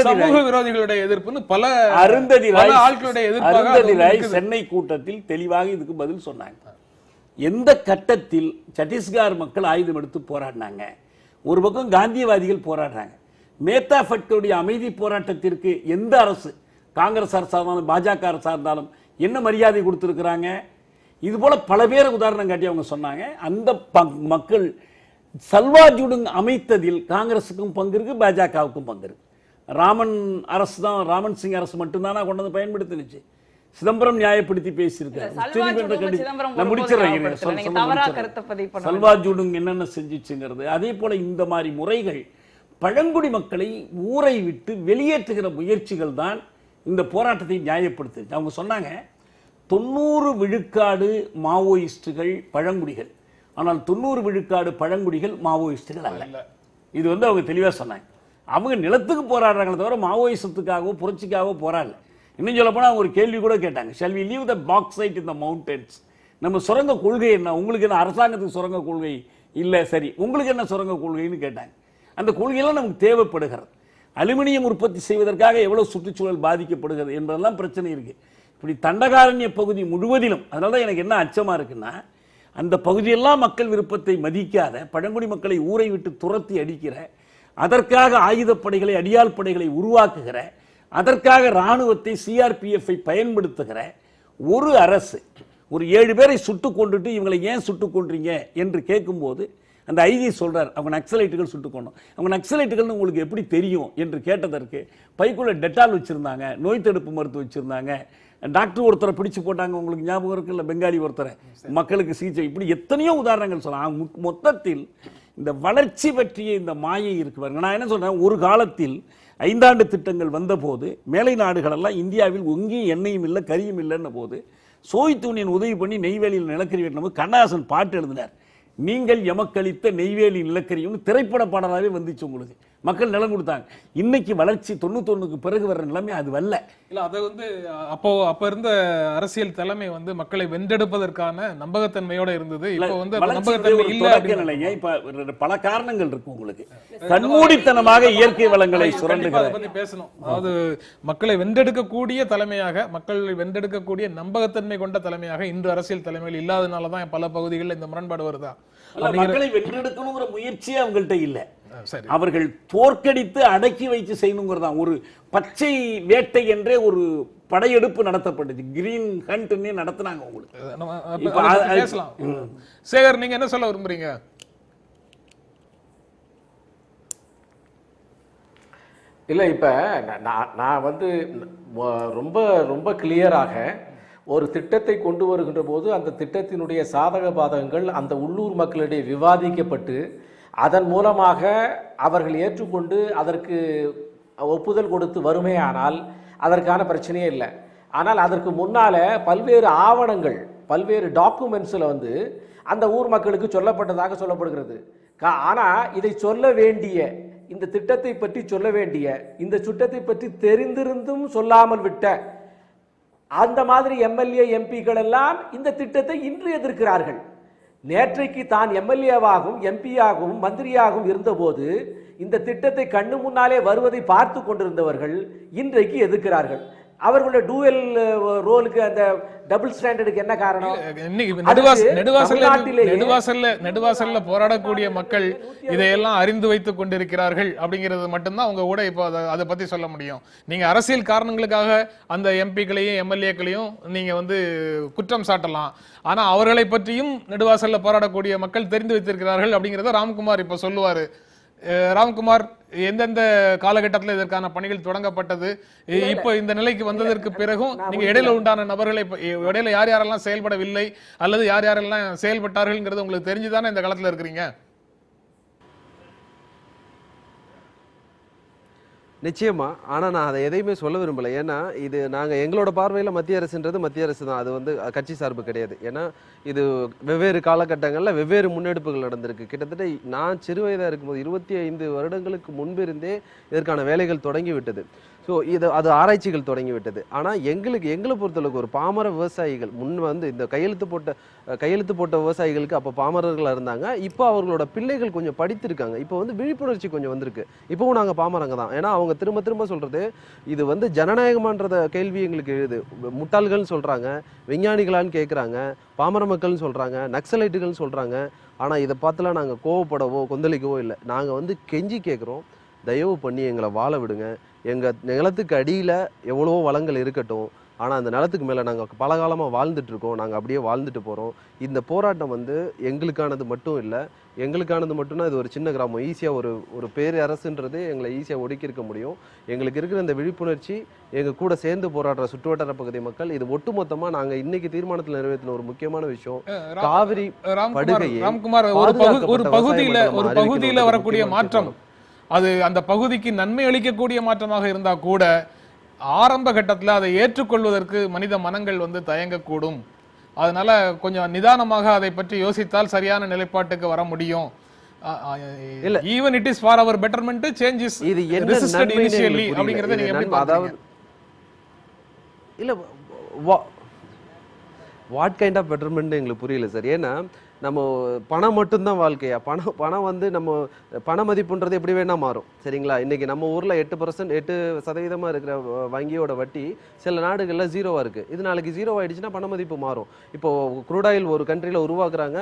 சமூக விரோதிகளுடைய எதிர்ப்புன்னு பல ஆட்களுடைய எதிர்ப்பு. சென்னை கூட்டத்தில் தெளிவாக இதுக்கு பதில் சொன்னாங்க. எந்த கட்டத்தில் சத்தீஸ்கர் மக்கள் ஆயுதம் எடுத்து போராடினாங்க, ஒரு பக்கம் காந்தியவாதிகள் போராடுறாங்க. மேத்தா ஃபட்டுடைய அமைதி போராட்டத்திற்கு எந்த அரசு, காங்கிரஸ் அரசா இருந்தாலும் பாஜக அரசா இருந்தாலும் என்ன மரியாதை கொடுத்திருக்கிறாங்க? இது போல பல பேரை உதாரணம் காட்டி அவங்க சொன்னாங்க. அந்த மக்கள் சல்வாஜுடன் அமைத்ததில் காங்கிரஸுக்கும் பங்கு இருக்கு, பாஜகவுக்கும் பங்கு இருக்கு. ராமன் அரசு தான், ராமன் சிங் அரசு மட்டும்தானா கொண்டு வந்து பயன்படுத்தினுச்சு. சிதம்பரம் நியாயப்படுத்தி பேசியிருக்காரு. சல்வாஜுடன் என்னென்ன செஞ்சிச்சுங்கிறது. அதே போல இந்த மாதிரி முறைகள் பழங்குடி மக்களை ஊரை விட்டு வெளியேற்றுகிற முயற்சிகள் தான் இந்த போராட்டத்தை நியாயப்படுத்து. அவங்க சொன்னாங்க 90 விழுக்காடு மாவோயிஸ்டுகள் பழங்குடிகள், ஆனால் 90 விழுக்காடு பழங்குடிகள் மாவோயிஸ்டுகள் அல்ல. இது அவங்க தெளிவாக சொன்னாங்க. அவங்க நிலத்துக்கு போராடுறாங்களே தவிர மாவோயிசத்துக்காகவோ புரட்சிக்காகவோ போராடல. இன்னும் சொல்ல போனால் அவங்க ஒரு கேள்வி கூட கேட்டாங்க, shall we leave the bauxite in the mountains? நம்ம சுரங்க கொள்கை என்ன, உங்களுக்கு என்ன அரசாங்கத்துக்கு சுரங்க கொள்கை இல்லை, சரி உங்களுக்கு என்ன சுரங்க கொள்கைன்னு கேட்டாங்க. அந்த கொள்கையெல்லாம் நமக்கு தேவைப்படுகிறது. அலுமினியம் உற்பத்தி செய்வதற்காக எவ்வளவு சுற்றுச்சூழல் பாதிக்கப்படுகிறது என்பதெல்லாம் பிரச்சனை இருக்கு. இப்படி தண்டகாரண்ய பகுதி முழுவதிலும், அதனால தான் எனக்கு என்ன அச்சமா இருக்குன்னா, அந்த பகுதியெல்லாம் மக்கள் விருப்பத்தை மதிக்காத, பழங்குடி மக்களை ஊரை விட்டு துரத்தி அடிக்கிற, அதற்காக ஆயுதப்படைகளை அடியாள் படைகளை உருவாக்குகிற, அதற்காக இராணுவத்தை சிஆர்பிஎஃப் பயன்படுத்துகிற ஒரு அரசு ஒரு 7 பேரை சுட்டு கொண்டுட்டு இவங்களை ஏன் சுட்டு கொன்றீங்க என்று கேட்கும்போது அந்த ஐஜி சொல்றார், அவங்க நக்சலைட்டுகள் சுட்டு கொண்டோம். அவங்க நக்சலைட்டுகள்னு உங்களுக்கு எப்படி தெரியும் என்று கேட்டதற்கு, பைக்குள்ள டெட்டால் வச்சிருந்தாங்க, நோய் தடுப்பு மருந்து வச்சிருந்தாங்க, டாக்டர் ஒருத்தரை பிடிச்சு போட்டாங்க, உங்களுக்கு ஞாபகம் இருக்குல்ல, பெங்காலி ஒருத்தரை, மக்களுக்கு சிகிச்சை, இப்படி எத்தனையோ உதாரணங்கள் சொல்லலாம். மொத்தத்தில் இந்த வளர்ச்சி பற்றிய இந்த மாயை இருக்கு பாருங்க. நான் என்ன சொல்றேன், ஒரு காலத்தில் 5 ஆண்டு திட்டங்கள் வந்த போது மேலை நாடுகளெல்லாம் இந்தியாவில் எங்கேயும் எண்ணெயும் இல்லை கரியும் இல்லைன்ன போது சோவியத் யூனியன் உதவி பண்ணி நெய்வேலியில் நிலக்கரி வெட்டினபோது கண்ணதாசன் பாட்டு எழுதினார், நீங்கள் எமக்களித்த நெய்வேலி நிலக்கரியும் திரைப்பட பாடலாகவே வந்துச்சு. உங்களுக்கு மக்கள் நிலம் கொடுத்தாங்க. இன்னைக்கு வளர்ச்சி 91க்கு பிறகு வர்ற நிலைமை அது வரல. இல்ல அதை அப்ப இருந்த அரசியல் தலைமை மக்களை வென்றெடுப்பதற்கான நம்பகத்தன்மையோட இருந்தது. இப்ப நம்பகத்தன்மை இல்ல. இப்ப பல காரணங்கள் இருக்கு. உங்களுக்கு கண்மூடித்தனமாக இயற்கை வளங்களை சுரண்டுகிறது பேசணும். அதாவது மக்களை வென்றெடுக்கக்கூடிய தலைமையாக, மக்களை வென்றெடுக்கக்கூடிய நம்பகத்தன்மை கொண்ட தலைமையாக இன்று அரசியல் தலைமையில் இல்லாதனாலதான் பல பகுதிகளில் இந்த முரண்பாடு வருதா? மக்களை வென்றெடுக்கணுங்கிற முயற்சியே அவங்கள்ட்ட இல்ல. அவர்கள் தோற்கடித்து அடக்கி வைத்து செய்யணுங்கிறதா. ஒரு பச்சை வேட்டை என்றே ஒரு படையெடுப்பு நடத்தப்பட்டுச்சு, கிரீன் ஹண்ட் நடத்தினாங்க. உங்களுக்கு சேகர், நீங்க என்ன சொல்ல விரும்புறீங்க? இல்லை, இப்போ நான் ரொம்ப ரொம்ப கிளியராக ஒரு திட்டத்தை கொண்டு வருகின்ற போது அந்த திட்டத்தினுடைய சாதக பாதகங்கள் அந்த உள்ளூர் மக்களிடையே விவாதிக்கப்பட்டு அதன் மூலமாக அவர்கள் ஏற்றுக்கொண்டு அதற்கு ஒப்புதல் கொடுத்து வருமையானால் அதற்கான பிரச்சனையே இல்லை. ஆனால் அதற்கு முன்னால் பல்வேறு ஆவணங்கள், பல்வேறு டாக்குமெண்ட்ஸில் அந்த ஊர் மக்களுக்கு சொல்லப்பட்டதாக சொல்லப்படுகிறது. ஆனால் இதை சொல்ல வேண்டிய இந்த திட்டத்தை பற்றி சொல்ல வேண்டிய, இந்த திட்டத்தை பற்றி தெரிந்திருந்தும் சொல்லாமல் விட்ட அந்த மாதிரி எம்எல்ஏ எம்பிக்கள் எல்லாம் இந்த திட்டத்தை இன்று எதிர்க்கிறார்கள். நேற்றைக்கு தான் எம்எல்ஏவாகவும் எம்பியாகவும் மந்திரியாகவும் இருந்தபோது இந்த திட்டத்தை கண்ணு முன்னாலே வருவதை பார்த்து கொண்டிருந்தவர்கள் இன்றைக்கு எதிர்க்கிறார்கள். அவர்களுடைய டூவல் ரோலுக்கு, அந்த டபுள் ஸ்டாண்டர்டுக்கு என்ன காரணம்? நெடுவாசல்ல போராடக்கூடிய மக்கள் இதையெல்லாம் அறிந்து வைத்துக் கொண்டிருக்கிறார்கள் அப்படிங்கிறது மட்டும்தான் உங்க கூட இப்போ அதை பத்தி சொல்ல முடியும். நீங்க அரசியல் காரணங்களுக்காக அந்த எம்பிக்களையும் எம்எல்ஏக்களையும் நீங்க வந்து குற்றம் சாட்டலாம். ஆனா அவர்களை பற்றியும் நெடுவாசல்ல போராடக்கூடிய மக்கள் தெரிந்து வைத்திருக்கிறார்கள் அப்படிங்கிறத ராம்குமார் இப்ப சொல்லுவாரு. ராம்குமார், எந்தெந்த காலகட்டத்தில் இதற்கான பணிகள் தொடங்கப்பட்டது, இப்போ இந்த நிலைக்கு வந்ததற்கு பிறகும் நீங்க இடையில உண்டான நபர்களை இடையில யார் யாரெல்லாம் செயல்படவில்லை அல்லது யார் யாரெல்லாம் செயல்பட்டார்கள்ங்கிறது உங்களுக்கு தெரிஞ்சுதானே இந்த காலத்துல இருக்கிறீங்க? நிச்சயமா. ஆனா நான் அதை எதையுமே சொல்ல விரும்பல. ஏன்னா இது எங்களோட பார்வையில மத்திய அரசுன்றது மத்திய அரசு தான். அது வந்து கட்சி சார்பு கிடையாது. ஏன்னா இது வெவ்வேறு காலகட்டங்கள்ல வெவ்வேறு முன்னெடுப்புகள் நடந்திருக்கு. கிட்டத்தட்ட நான் சிறு வயதா இருக்கும்போது 25 வருடங்களுக்கு முன்பிருந்தே இதற்கான வேலைகள் தொடங்கி விட்டது. ஸோ அது ஆராய்ச்சிகள் தொடங்கி விட்டது. ஆனால் எங்களை பொறுத்தளவுக்கு ஒரு பாமர விவசாயிகள் வந்து இந்த கையெழுத்து போட்ட விவசாயிகளுக்கு அப்போ பாமரர்களாக இருந்தாங்க. இப்போ அவர்களோட பிள்ளைகள் கொஞ்சம் படித்திருக்காங்க. இப்போ வந்து விழிப்புணர்ச்சி கொஞ்சம் வந்திருக்கு. இப்போவும் நாங்கள் பாமரங்க தான். ஏன்னா அவங்க திரும்ப சொல்றது இது வந்து ஜனநாயகமான்றத கேள்வி எங்களுக்கு எழுது. முட்டாள்கள்னு சொல்றாங்க, விஞ்ஞானிகளான்னு கேட்குறாங்க, பாமர மக்கள்னு சொல்றாங்க, நக்சலைட்டுகள்னு சொல்றாங்க. ஆனால் இதை பார்த்துலாம் நாங்கள் கோவப்படவோ கொந்தளிக்கவோ இல்லை. நாங்கள் வந்து கெஞ்சி கேட்குறோம், தயவு பண்ணி எங்களை வாழ விடுங்க. எங்கள் நிலத்துக்கு அடியில் எவ்வளவோ வளங்கள் இருக்கட்டும், ஆனால் அந்த நிலத்துக்கு மேலே நாங்கள் பல காலமாக வாழ்ந்துட்டு இருக்கோம். நாங்கள் அப்படியே வாழ்ந்துட்டு போகிறோம். இந்த போராட்டம் வந்து எங்களுக்கானது மட்டும் இல்லை, எங்களுக்கானது மட்டும்னா இது ஒரு சின்ன கிராமம். ஈஸியாக ஒரு பேர் அரசுன்றது எங்களை ஈஸியாக ஒடுக்கியிருக்க முடியும். எங்களுக்கு இருக்கிற இந்த விழிப்புணர்ச்சி, எங்கள் கூட சேர்ந்து போராடுற சுற்றுவட்டார பகுதி மக்கள், இது ஒட்டுமொத்தமாக நாங்கள் இன்னைக்கு தீர்மானத்தில் நிறைவேற்றின ஒரு முக்கியமான விஷயம். காவிரி படுகையை ஒரு பகுதியில் வரக்கூடிய மாற்றம், அது அந்த பகுதிக்கு நன்மை அளிக்கக்கூடிய மாற்றமாக இருந்தா கூட ஆரம்ப கட்டத்தில் அதை ஏற்றுக்கொள்வதற்கு மனித மனங்கள் வந்து தயங்கக்கூடும். அதனால கொஞ்சம் நிதானமாக அதை பற்றி யோசித்தால் சரியான நிலைப்பாட்டுக்கு வர முடியும். Even it is for our betterment, change is resisted initially அப்படிங்கறத நீங்க எப்படி பாக்குறீங்க? இல்ல, வாட் கைண்ட் ஆஃப் பெட்டர்மென்ட் எங்களுக்கு புரியல சார். ஏன்னா நம்ம பணம் மட்டும்தான் வாழ்க்கையா? பணம் வந்து நம்ம பண மதிப்புன்றது எப்படி வேணா மாறும், சரிங்களா? இன்னைக்கு நம்ம ஊர்ல 8% இருக்கிற வங்கியோட வட்டி சில நாடுகள்ல 0 இருக்கு. இது நாளைக்கு 0 ஆயிடுச்சுன்னா பண மதிப்பு மாறும். இப்போ க்ரூட் ஆயில் ஒரு கண்ட்ரில உருவாக்குறாங்க,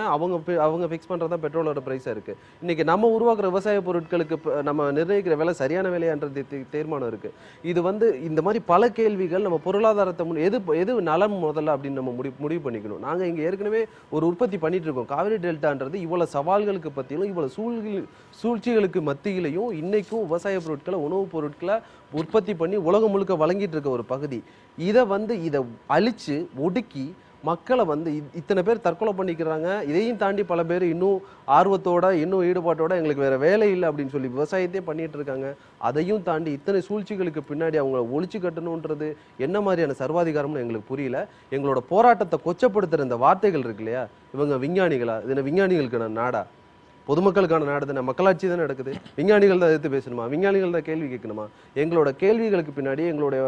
அவங்க ஃபிக்ஸ் பண்றதா பெட்ரோலோட பிரைஸா இருக்கு. இன்னைக்கு நம்ம உருவாக்குற விவசாய பொருட்களுக்கு நம்ம நிர்ணயிக்கிற விலை சரியான விலையான்றது தீர்மானம் இருக்கு. இது வந்து இந்த மாதிரி பல கேள்விகள் நம்ம பொருளாதாரத்தை எது நலம் முதல்ல அப்படின்னு நம்ம முடிவு பண்ணிக்கணும். நாங்க இங்க ஏற்கனவே ஒரு உற்பத்தி பண்ணிட்டு இருக்கோம். காவிரி டெல்டான்றது இவ்வளவு சவால்களுக்கு பத்தியிலும் இவ்வளவு சூழ்ச்சிகளுக்கு மத்தியிலையும் இன்னைக்கும் விவசாய பொருட்களை, உணவுப் பொருட்களை உற்பத்தி பண்ணி உலகம் முழுக்க வழங்கிட்டு இருக்க ஒரு பகுதி. இதை அழிச்சு ஒடுக்கி மக்களை வந்து இத்தனை பேர் தற்கொலை பண்ணிக்கிறாங்க. இதையும் தாண்டி பல பேர் இன்னும் ஆர்வத்தோட, இன்னும் ஈடுபாட்டோட எங்களுக்கு வேற வேலை இல்லை அப்படின்னு சொல்லி விவசாயத்தையே பண்ணிட்டு இருக்காங்க. அதையும் தாண்டி இத்தனை சூழ்ச்சிகளுக்கு பின்னாடி அவங்கள ஒழிச்சு கட்டணுன்றது என்ன மாதிரியான சர்வாதிகாரம்னு எங்களுக்கு புரியல. எங்களோட போராட்டத்தை கொச்சப்படுத்துற இந்த வார்த்தைகள் இருக்கு இல்லையா, இவங்க விஞ்ஞானிகளா? இது விஞ்ஞானிகளுக்கான நாடா? பொதுமக்களுக்கான நாடு தானே, மக்களாட்சி தானே நடக்குது. விஞ்ஞானிகள் தான் எதிர்த்து பேசணுமா? விஞ்ஞானிகள் தான் கேள்வி கேட்கணுமா? எங்களோட கேள்விகளுக்கு பின்னாடி, எங்களுடைய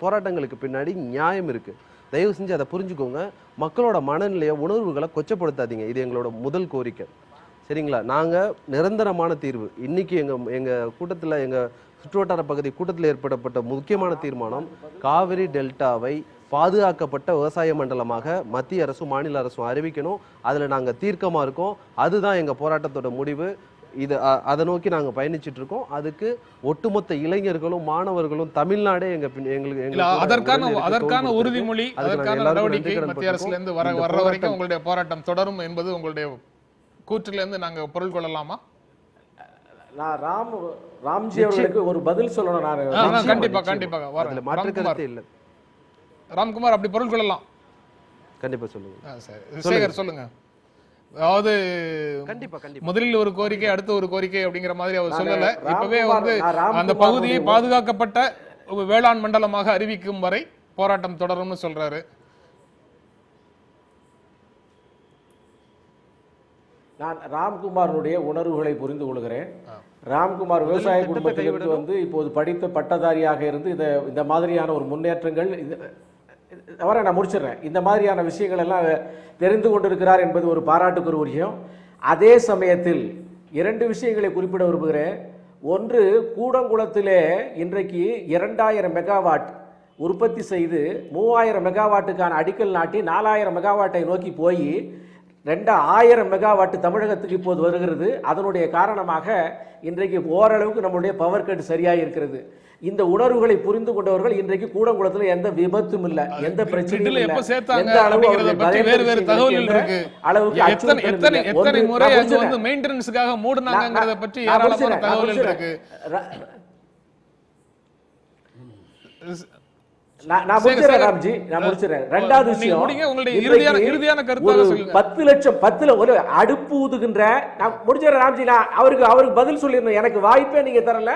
போராட்டங்களுக்கு பின்னாடி நியாயம் இருக்கு. தயவு செஞ்சு அதை புரிஞ்சுக்கோங்க. மக்களோட மனநிலைய, உணர்வுகளை கொச்சப்படுத்தாதீங்க. இது எங்களோட முதல் கோரிக்கை, சரிங்களா? நாங்கள் நிரந்தரமான தீர்வு இன்னைக்கு எங்கள் கூட்டத்தில், எங்கள் சுற்றுவட்டார பகுதி கூட்டத்தில் ஏற்படப்பட்ட முக்கியமான தீர்மானம், காவிரி டெல்டாவை பாதுகாக்கப்பட்ட விவசாய மண்டலமாக மத்திய அரசும் மாநில அரசும் அறிவிக்கணும். அதில் நாங்கள் தீர்க்கமாக இருக்கோம். அதுதான் எங்கள் போராட்டத்தோட முடிவு. அதை நோக்கி நாங்கள் பயணிச்சுட்டு இருக்கோம். அதுக்கு ஒட்டுமொத்த இளைஞர்களும் மாணவர்களும் தமிழ்நாடே அதற்கான உறுதிமொழி, அதற்கான நடவடிக்கை மத்திய அரசுல இருந்து வர்ற வரைக்கும் உங்களுடைய போராட்டம் தொடரும் என்பது உங்களுடைய கூற்றில இருந்து நாங்க பொருள் கொள்ளலாமா? நான் ராம்ஜி அவர்களுக்கு ஒரு பதில் சொல்லணும். நான் கண்டிப்பாக மாற்று கருத்து இல்லை. ராம்குமார், அப்படி பொருள் கொள்ளலாம்? கண்டிப்பா சொல்லுங்க. சேகர் சொல்லுங்க. அதாவது முதலில் ஒரு கோரிக்கை, அடுத்த ஒரு கோரிக்கை அப்படிங்கிற மாதிரி அவர் சொல்லல. இப்பவே வந்து அந்த பகுதியை பாதுகாக்கப்பட்ட வேளாண் மண்டலமாக அறிவிக்கும் வரை போராட்டம் தொடரும்னு சொல்றாரு. நான் ராம்குமாரனுடைய உணர்வுகளை புரிந்து கொள்கிறேன். ராம்குமார் விவசாய குடும்பத்திலிருந்து வந்து இப்போது படித்த பட்டதாரியாக இருந்து இந்த மாதிரியான ஒரு முன்னேற்றங்கள் வர நான் முடிச்சிடுறேன். இந்த மாதிரியான விஷயங்கள் எல்லாம் தெரிந்து கொண்டிருக்கிறார் என்பது ஒரு பாராட்டுக்குரிய விஷயம். அதே சமயத்தில் 2 விஷயங்களை குறிப்பிட விரும்புகிறேன். ஒன்று, கூடங்குளத்திலே இன்றைக்கு 2000 மெகாவாட் உற்பத்தி செய்து 3000 மெகாவாட்டுக்கான அடிக்கல் நாட்டி 4000 மெகாவாட்டை நோக்கி போய் 2000 மெகாவாட் தமிழகத்துக்கு இப்போது வருகிறது. அதனுடைய காரணமாக இன்றைக்கு ஓரளவுக்கு நம்முடைய பவர் கட் சரியாக இருக்கிறது. இந்த உணர்வுகளை புரிந்து கொண்டவர்கள் இன்றைக்கு கூடங்குளத்தில் எந்த விபத்தும் இல்ல, எந்த பிரச்சனையும் இல்ல, எந்த அளவு எத்தனை முறை அங்க வந்து மெயின்டெனன்ஸ்க்காக மூடுனாங்கங்கறத பற்றி ஏராளமான தகவல்கள் இருக்கு. நான் முடிச்சிரேன் ராம்ஜி, நான் முடிச்சிரேன். ரெண்டாவது விஷயம், உங்களுடைய இறுதியான கருத்தாக சொல்லுங்க. 10 லட்சம் ஒரு அடுப்பு ஊதுகின்ற, நான் முடிச்சிரேன் ராம்ஜி. நான் அவருக்கு பதில் சொல்லிருந்தேன். எனக்கு வாய்ப்பே நீங்க தரல.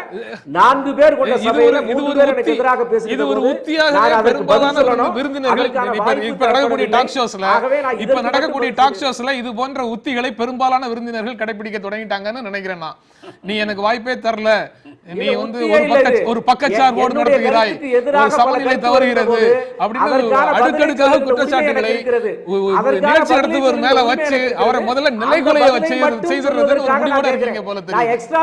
4 பேர் கொண்ட சபையில 3 பேர் எனக்கு எதிராக பேசுறது. இது ஒரு உத்தியாக பெரும்பாலான விருந்தினர்கள் இப்ப நடக்கக்கூடிய டாக் ஷோஸ்ல இது போன்ற உத்திகளை பெரும்பாலான விருந்தினர்கள் கடைபிடிக்க தொடங்கிட்டாங்கன்னு நினைக்கிறேன் நான். நீ எனக்கு வாய்ப்பே தரல, நீ வந்து ஒரு பக்கச்சார்போடு நடத்துகிறாய், ஒரு சமநிலை தவறுகிறது அப்படின்னு அடுக்கடுக்காக குற்றச்சாட்டுகளை நிகழ்ச்சி நடத்துவர் மேல வச்சு அவரை முதல்ல நிலைகுலைய வச்சு செய்யறதுன்னு ஒரு முடிவோட இருக்கீங்க போல தெரியும். நான் எக்ஸ்ட்ரா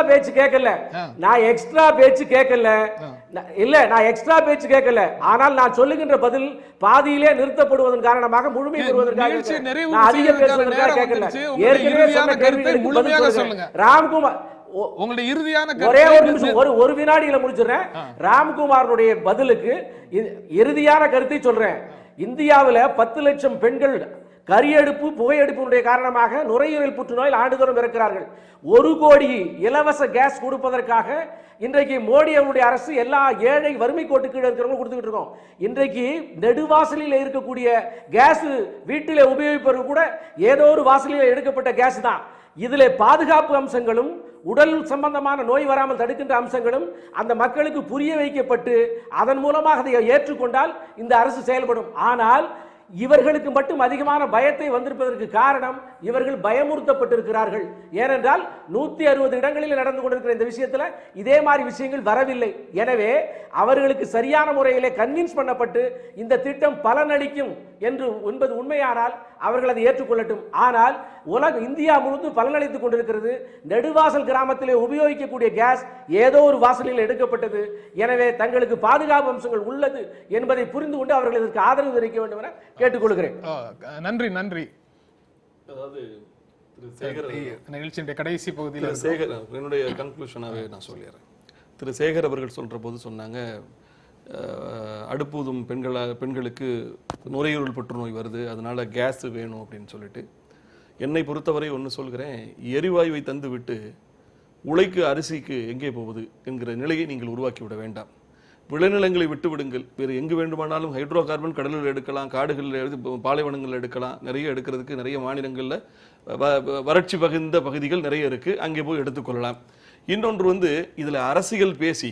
பேச்சு கேட்கல. ஆனால் நான் சொல்லுகின்ற பதில் பாதியிலே நிறுத்தப்படுவதன் காரணமாக முழுமை பெறுவதற்காக நான் அதிக பேசுவதற்காக கேட்கல. ஏற்கனவே முழுமையாக சொல்லுங்க ராம்குமார். உங்களுடைய இறுதியான ஒரே ஒரு நிமிஷம், ஒரு வினாடியில முடிச்சிடுறேன். ராம்குமாருடைய பதிலுக்கு இறுதியான கருத்தை சொல்றேன். இந்தியாவில் 10 லட்சம் பெண்கள் கரியடுப்பு புகையெடுப்பினுடைய காரணமாக நுரையீரல் புற்றுநோயில் ஆண்டுதோறும் இருக்கிறார்கள். 1 கோடி இலவச கேஸ் கொடுப்பதற்காக இன்றைக்கு மோடி அவருடைய அரசு எல்லா ஏழை வறுமை கோட்டு கீழே இருக்கிறவங்க கொடுத்துக்கிட்டு இருக்கோம். இன்றைக்கு நெடுவாசலில் இருக்கக்கூடிய கேஸ் வீட்டிலே உபயோகிப்பவர்கள் கூட ஏதோ ஒரு வாசலில் எடுக்கப்பட்ட கேஸ் தான். இதில் பாதுகாப்பு அம்சங்களும் உடல் சம்பந்தமான நோய் வராமல் தடுக்கின்ற அம்சங்களும் அந்த மக்களுக்கு புரிய வைக்கப்பட்டு அதன் மூலமாக அதை ஏற்றுக்கொண்டால் இந்த அரசு செயல்படும். ஆனால் இவர்களுக்கு மட்டும் அதிகமான பயத்தை வந்திருப்பதற்கு காரணம் இவர்கள் பயமுறுத்தப்பட்டிருக்கிறார்கள். ஏனென்றால் 160 இடங்களில் நடந்து கொண்டிருக்கிற இந்த விஷயத்தில் இதே மாதிரி விஷயங்கள் வரவில்லை. எனவே அவர்களுக்கு சரியான முறையிலே கன்வின்ஸ் பண்ணப்பட்டு இந்த திட்டம் பலனளிக்கும் என்பது உண்மையானால் அவர்கள் அதை ஏற்றுக்கொள்ளட்டும். ஆனால் இந்தியா முழுவதும் பலனளித்துக் கொண்டிருக்கிறது. நெடுவாசல் கிராமத்திலே உபயோகிக்கக்கூடிய கேஸ் ஏதோ ஒரு வாசலில் எடுக்கப்பட்டது. எனவே தங்களுக்கு பாதுகாப்பு அம்சங்கள் உள்ளது என்பதை புரிந்து கொண்டு அவர்கள் இதற்கு ஆதரவு தெரிவிக்க வேண்டும் என கேட்டுக்கொள்கிறேன். நன்றி. அதாவது நிகழ்ச்சியுடைய கடைசி பகுதியில் சேகர் என்னுடைய கன்க்ளூஷனாகவே நான் சொல்லிடுறேன். திரு சேகர் அவர்கள் சொல்ற போது சொன்னாங்க, அடுப்பூதும் பெண்களுக்கு நுரையீரல் புற்றுநோய் வருது, அதனால கேஸ் வேணும் அப்படின்னு சொல்லிட்டு. என்னை பொறுத்தவரை ஒன்று சொல்கிறேன், எரிவாயுவை தந்து விட்டு உழைக்கு அரிசிக்கு எங்கே போவது என்கிற நிலையை நீங்கள் உருவாக்கி விட வேண்டாம். விளைநிலங்களை விட்டு விடுங்கள். வேறு எங்கு வேண்டுமானாலும் ஹைட்ரோ கார்பன் கடலில் எடுக்கலாம், காடுகளில் பாலைவனங்களில் எடுக்கலாம். நிறைய எடுக்கிறதுக்கு நிறைய மாநிலங்களில் வறட்சி பகிர்ந்த பகுதிகள் நிறைய இருக்கு, அங்கே போய் எடுத்துக்கொள்ளலாம். இன்னொன்று வந்து இதில் அரசியல் பேசி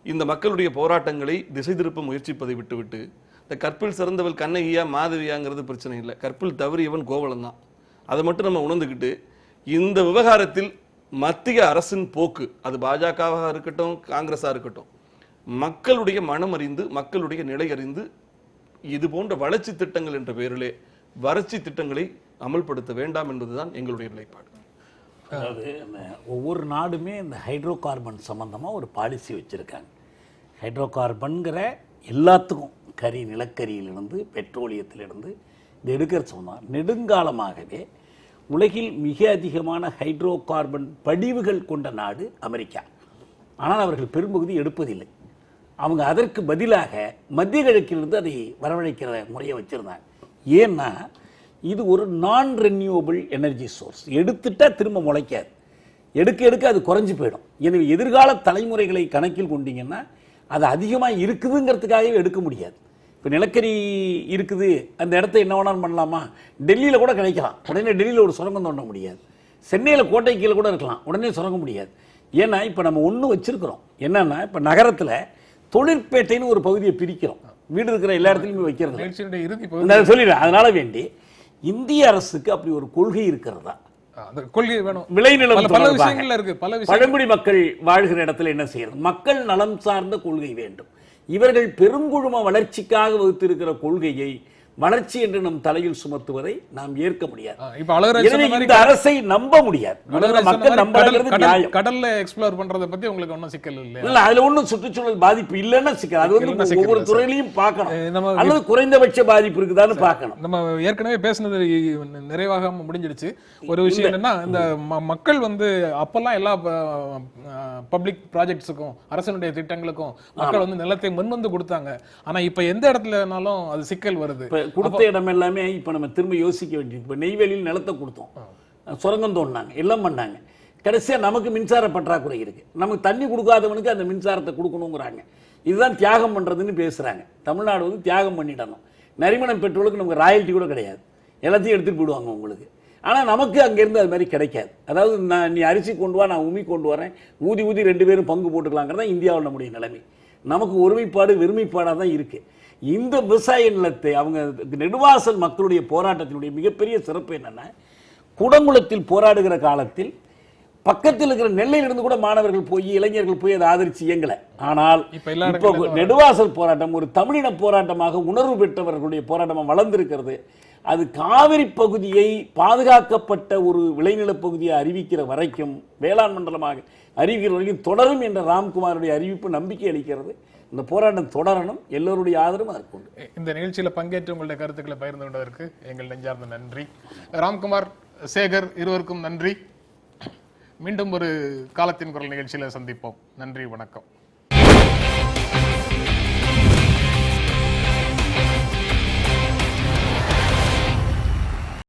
இந்த மக்களுடைய போராட்டங்களை திசை திருப்ப முயற்சிப்பதை விட்டுவிட்டு, இந்த கற்பில் சிறந்தவள் கண்ணகியா மாதவியாங்கிறது பிரச்சனை இல்லை, கற்பில் தவறியவன் கோவலன் தான். அதை மட்டும் நம்ம உணர்ந்துக்கிட்டு இந்த விவகாரத்தில் மத்திய அரசின் போக்கு, அது பாஜகவாக இருக்கட்டும் காங்கிரஸாக இருக்கட்டும், மக்களுடைய மனம் அறிந்து மக்களுடைய நிலை அறிந்து இது போன்ற வளர்ச்சி திட்டங்கள் என்ற பெயரிலே வறட்சி திட்டங்களை அமல்படுத்த வேண்டாம் என்பதுதான் எங்களுடைய நிலைப்பாடு. அதாவது ஒவ்வொரு நாடுமே இந்த ஹைட்ரோ கார்பன் சம்பந்தமாக ஒரு பாலிசி வச்சுருக்காங்க. ஹைட்ரோ கார்பன்கிற எல்லாத்துக்கும் நிலக்கரியிலிருந்து பெட்ரோலியத்திலிருந்து இது எடுக்கிற சொன்னால் நெடுங்காலமாகவே உலகில் மிக அதிகமான ஹைட்ரோ கார்பன் படிவுகள் கொண்ட நாடு அமெரிக்கா. ஆனால் அவர்கள் பெரும்பகுதி எடுப்பதில்லை. அவங்க அதற்கு பதிலாக மத்திய கிழக்கிலிருந்து அதை வரவழைக்கிற முறையை வச்சுருந்தாங்க. ஏன்னா இது ஒரு நான் ரெனியூவபிள் எனர்ஜி சோர்ஸ். எடுத்துட்டா திரும்ப முளைக்காது, எடுக்க அது குறைஞ்சி போயிடும். எனவே எதிர்கால தலைமுறைகளை கணக்கில் கொண்டீங்கன்னா அது அதிகமாக இருக்குதுங்கிறதுக்காகவே எடுக்க முடியாது. இப்போ நிலக்கரி இருக்குது, அந்த இடத்த என்ன வேணாலும் பண்ணலாமா? டெல்லியில் கூட கிடைக்கலாம், உடனே டெல்லியில் ஒரு சுரங்கம் தோண்ட முடியாது. சென்னையில் கோட்டை கீழே கூட இருக்கலாம், உடனே சுரங்க முடியாது. ஏன்னா இப்போ நம்ம ஒன்று வச்சுருக்கிறோம் என்னன்னா, இப்போ நகரத்தில் தொழிற்பேட்டைன்னு ஒரு பகுதியை பிரிக்கிறோம், வீடு இருக்கிற எல்லா இடத்துலையுமே வைக்கிறது சொல்லிடுறேன். அதனால வேண்டி இந்திய அரசுக்கு அப்படி ஒரு கொள்கை இருக்கிறதா? அந்த கொள்கை வேணும். விளைநிலம் பல தொடர்பாக விஷயங்கள்ல இருக்கு, பல விஷயம். பழங்குடி மக்கள் வாழ்கிற இடத்துல என்ன செய்யறது? மக்கள் நலம் சார்ந்த கொள்கை வேண்டும். இவர்கள் பெருங்குழும வளர்ச்சிக்காக வகுத்திருக்கிற கொள்கையை வளர்ச்சி என்று நம் தலையில் சுமத்துவதை நாம் ஏற்க முடியாது. இப்ப அழகராஜ் எனவே சொன்ன மாதிரி இந்த அரசை நம்ப முடியாது. மக்கள் நம்புறது நியாயம். கடல்ல எக்ஸ்ப்ளோர் பண்றத பத்தி உங்களுக்கு ஒன்றும் சிக்கல் இல்லையா? இல்ல, அதுல ஒன்றும் சுற்றுச்சூழல் பாதிப்பு இல்லைன்னா சிக்கல். அது வந்து இல்லைன்னா சிக்கல் ஒவ்வொரு இல்லை, துறையிலையும் பார்க்கணும், நம்ம அல்லது குறைந்தபட்ச பாதிப்பு இருக்குதான்னு பார்க்கணும். நம்ம ஏற்கனவே பேசுனது நிறைவாக முடிஞ்சிடுச்சு. ஒரு விஷயம் என்னன்னா, இந்த மக்கள் வந்து அப்பெல்லாம் எல்லா பப்ளிக் ப்ராஜெக்ட்ஸுக்கும் அரசனுடைய திட்டங்களுக்கும் மக்கள் வந்து நிலத்தை முன்வந்து கொடுத்தாங்க. ஆனா இப்ப எந்த இடத்துலனாலும் அது சிக்கல் வருது. கொடுத்த இடம் எல்லாமே இப்ப நம்ம திரும்ப யோசிக்க வேண்டியது. இப்ப நெய்வேலியில் நிலத்தை கொடுத்தோம், சுரங்கம் தோண்டினாங்க, எல்லாம் பண்ணாங்க. கடைசியா நமக்கு மின்சார பற்றாக்குறை இருக்கு. நமக்கு தண்ணி கொடுக்காதவனுக்கு அந்த மின்சாரத்தை கொடுக்கணுங்கிறாங்க. இதுதான் தியாகம் பண்றதுன்னு பேசுறாங்க. தமிழ்நாடு வந்து தியாகம் பண்ணிடணும். நரிமணம் பெட்ரோலுக்கு நமக்கு ராயல்ட்டி கூட கிடையாது, எல்லாத்தையும் எடுத்துட்டு போயிடுவாங்க உங்களுக்கு. ஆனா நமக்கு அங்கிருந்து அது மாதிரி கிடைக்காது. அதாவது நீ அரிசி கொண்டு வா, நான் உமி கொண்டு வரேன், ஊதி ஊதி 2 பேரும் பங்கு போட்டுக்கலாங்கிறதா இந்தியாவில் நம்முடைய நிலைமை. நமக்கு ஒருமைப்பாடு வெறுமைப்பாடாக தான் இருக்கு. இந்த விவசாய நிலத்தை அவங்க நெடுவாசல் மக்களுடைய போராட்டத்தினுடைய மிகப்பெரிய சிறப்பு என்னன்னா, குடங்குளத்தில் போராடுகிற காலத்தில் பக்கத்தில் இருக்கிற நெல்லையிலிருந்து கூட மாணவர்கள் போய், இளைஞர்கள் போய் அதை ஆதரிச்சு இயங்கல. ஆனால் இப்போ நெடுவாசல் போராட்டம் ஒரு தமிழின போராட்டமாக உணர்வு பெற்றவர்களுடைய போராட்டமாக வளர்ந்திருக்கிறது. அது காவிரி பகுதியை பாதுகாக்கப்பட்ட ஒரு விளைநில பகுதியை அறிவிக்கிற வரைக்கும், வேளாண் மண்டலமாக அறிவிக்கிற வரைக்கும் தொடரும் என்ற ராம்குமாருடைய அறிவிப்பு நம்பிக்கை அளிக்கிறது. இந்த போராட்டம் தொடரணும், எல்லோருடைய ஆதரவும் அதற்கு உண்டு. இந்த நிகழ்ச்சியில் பங்கேற்று உங்களுடைய கருத்துக்களை பகிர்ந்து கொண்டதற்கு எங்கள் நெஞ்சார்ந்த நன்றி. ராம்குமார், சேகர் இருவருக்கும் நன்றி. மீண்டும் ஒரு காலத்தின் குரல் நிகழ்ச்சியில் சந்திப்போம். நன்றி, வணக்கம்.